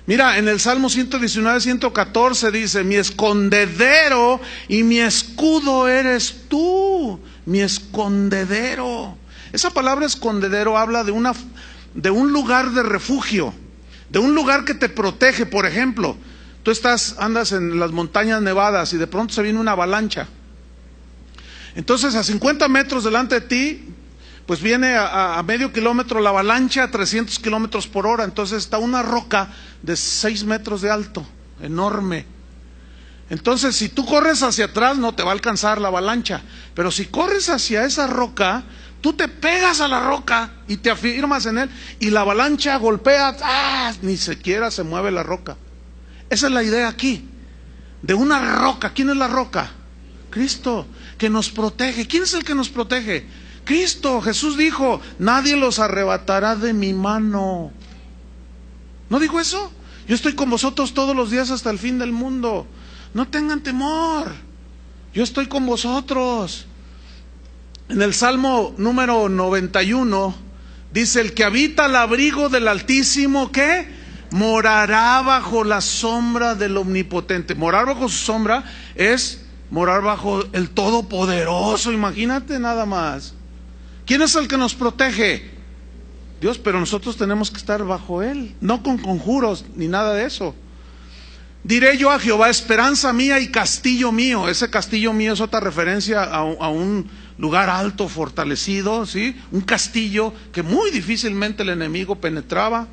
Mira, en el Salmo 119:114 dice: mi escondedero y mi escudo eres tú, mi escondedero. Esa palabra escondedero habla de un lugar de refugio, de un lugar que te protege. Por ejemplo, tú andas en las montañas nevadas y de pronto se viene una avalancha. Entonces, a 50 metros delante de ti, pues viene a medio kilómetro la avalancha a 300 kilómetros por hora. Entonces está una roca de 6 metros de alto, enorme. Entonces, si tú corres hacia atrás, no te va a alcanzar la avalancha. Pero si corres hacia esa roca, tú te pegas a la roca y te afirmas en él, y la avalancha golpea, ni siquiera se mueve la roca. Esa es la idea aquí, de una roca. ¿Quién es la roca? Cristo, que nos protege. ¿Quién es el que nos protege? Cristo. Jesús dijo: nadie los arrebatará de mi mano. ¿No dijo eso? Yo estoy con vosotros todos los días hasta el fin del mundo. No tengan temor, yo estoy con vosotros. En el Salmo número 91 dice: el que habita al abrigo del Altísimo, ¿qué? Morará bajo la sombra del Omnipotente. Morar bajo su sombra es morar bajo el Todopoderoso. Imagínate nada más. ¿Quién es el que nos protege? Dios, pero nosotros tenemos que estar bajo Él, no con conjuros ni nada de eso. Diré yo a Jehová, esperanza mía y castillo mío. Ese castillo mío es otra referencia a un lugar alto, fortalecido, ¿sí? Un castillo que muy difícilmente el enemigo penetraba.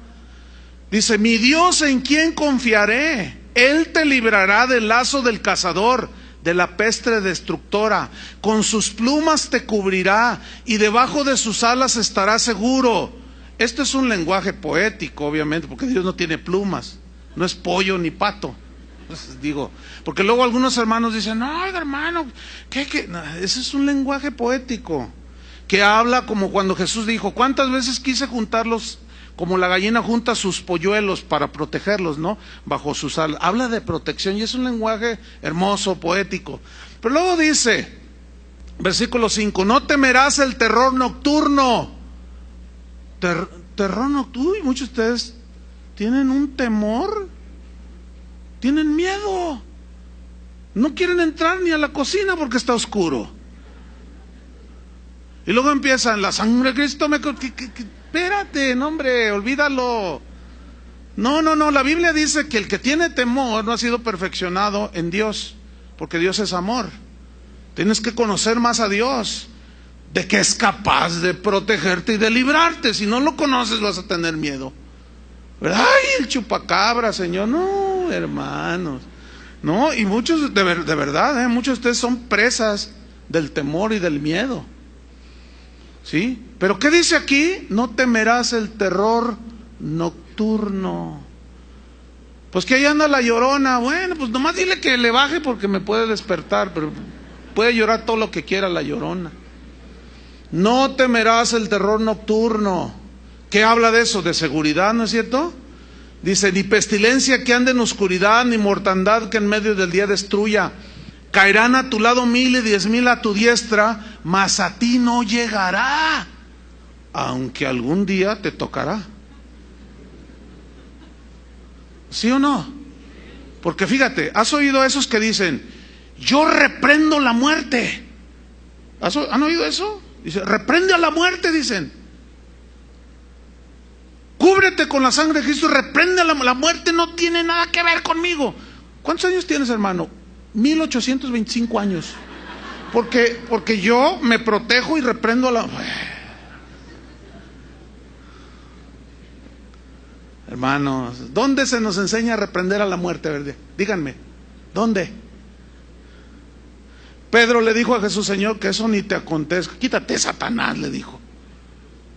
Dice: mi Dios, ¿en quién confiaré? Él te librará del lazo del cazador, de la peste destructora. Con sus plumas te cubrirá y debajo de sus alas estarás seguro. Este es un lenguaje poético, obviamente, porque Dios no tiene plumas, no es pollo ni pato. Pues digo, porque luego algunos hermanos dicen: no, hermano, ¿qué? No, ese es un lenguaje poético que habla como cuando Jesús dijo: ¿cuántas veces quise juntarlos como la gallina junta sus polluelos para protegerlos, ¿no? Bajo sus alas. Habla de protección y es un lenguaje hermoso, poético. Pero luego dice, versículo 5: no temerás el terror nocturno. Terror nocturno. Uy, muchos de ustedes tienen un temor, tienen miedo, no quieren entrar ni a la cocina porque está oscuro. Y luego empiezan: la sangre de Cristo me... Espérate, no, hombre, olvídalo. No, la Biblia dice que el que tiene temor no ha sido perfeccionado en Dios, porque Dios es amor. Tienes que conocer más a Dios, de que es capaz de protegerte y de librarte. Si no lo conoces vas a tener miedo. Ay, el chupacabra, Señor. No, hermanos. No, y muchos, de verdad, muchos de ustedes son presas del temor y del miedo. ¿Sí? Pero ¿qué dice aquí? No temerás el terror nocturno. Pues que ahí anda la llorona. Bueno, pues nomás dile que le baje porque me puede despertar, pero puede llorar todo lo que quiera la llorona. No temerás el terror nocturno. ¿Qué habla de eso? De seguridad, ¿no es cierto? Dice: ni pestilencia que ande en oscuridad, ni mortandad que en medio del día destruya. Caerán a tu lado 1000 y 10,000 a tu diestra, mas a ti no llegará, aunque algún día te tocará. ¿Sí o no? Porque fíjate, ¿has oído a esos que dicen: yo reprendo la muerte? ¿Han oído eso? Dice: reprende a la muerte, dicen. Cúbrete con la sangre de Cristo, reprende a la muerte, no tiene nada que ver conmigo. ¿Cuántos años tienes, hermano? 1825 años. Porque yo me protejo y reprendo a la... Hermanos, ¿dónde se nos enseña a reprender a la muerte? ¿Verdad? Díganme, ¿dónde? Pedro le dijo a Jesús: Señor, que eso ni te acontezca. Quítate, Satanás, le dijo.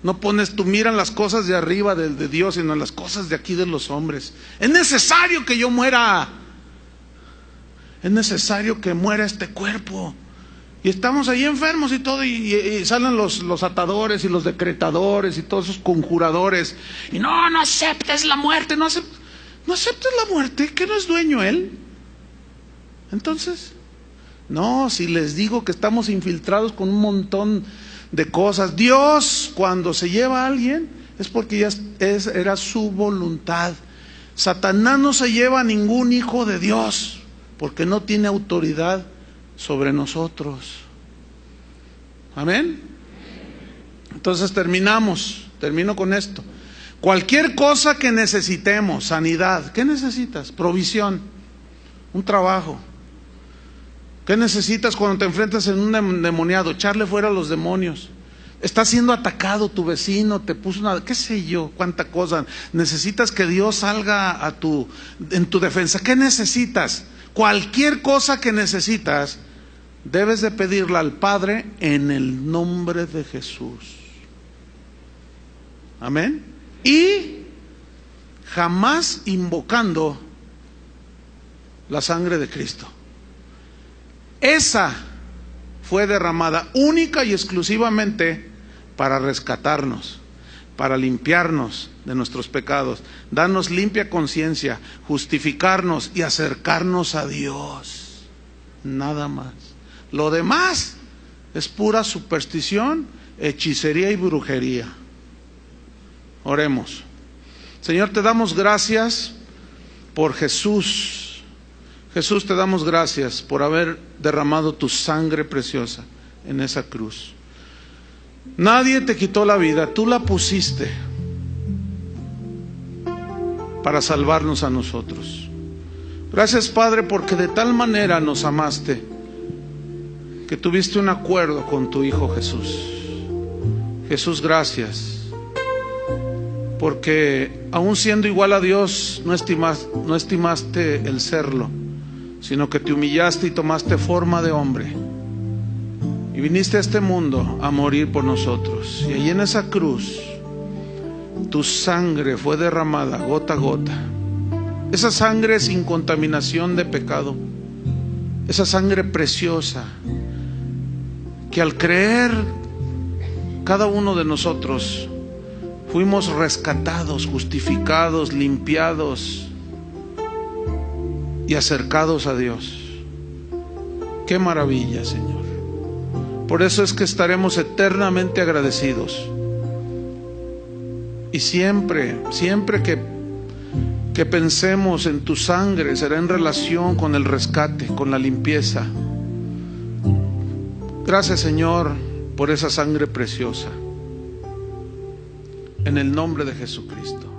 No pones tu mira en las cosas de arriba de Dios, sino en las cosas de aquí de los hombres. Es necesario que yo muera. Es necesario que muera este cuerpo. Y estamos ahí enfermos y todo, y salen los atadores y los decretadores y todos esos conjuradores. Y no aceptes la muerte, no aceptes la muerte, que no es dueño él. Entonces, no, si les digo que estamos infiltrados con un montón de cosas. Dios, cuando se lleva a alguien, es porque ya era su voluntad. Satanás no se lleva a ningún hijo de Dios, porque no tiene autoridad sobre nosotros. Amén. Entonces termino con esto. Cualquier cosa que necesitemos, sanidad, ¿qué necesitas? Provisión, un trabajo. ¿Qué necesitas cuando te enfrentas en un endemoniado? Echarle fuera a los demonios. Estás siendo atacado, tu vecino te puso una, qué sé yo, cuánta cosa. Necesitas que Dios salga en tu defensa. ¿Qué necesitas? Cualquier cosa que necesitas, debes de pedirla al Padre en el nombre de Jesús. Amén. Y jamás invocando la sangre de Cristo. Esa fue derramada única y exclusivamente para rescatarnos, para limpiarnos de nuestros pecados, darnos limpia conciencia, justificarnos y acercarnos a Dios. Nada más. Lo demás Es pura superstición, hechicería y brujería. Oremos. Señor, te damos gracias por Jesús. Jesús, te damos gracias por haber derramado tu sangre preciosa en esa cruz. Nadie te quitó la vida, tú la pusiste para salvarnos a nosotros. Gracias, Padre, porque de tal manera nos amaste que tuviste un acuerdo con tu Hijo Jesús. Jesús, gracias, porque aun siendo igual a Dios, no estimaste el serlo, sino que te humillaste y tomaste forma de hombre. Y viniste a este mundo a morir por nosotros. Y allí en esa cruz, tu sangre fue derramada gota a gota. Esa sangre sin contaminación de pecado. Esa sangre preciosa que al creer cada uno de nosotros fuimos rescatados, justificados, limpiados y acercados a Dios. ¡Qué maravilla, Señor! Por eso es que estaremos eternamente agradecidos. Y siempre que pensemos en tu sangre, será en relación con el rescate, con la limpieza. Gracias, Señor, por esa sangre preciosa. En el nombre de Jesucristo.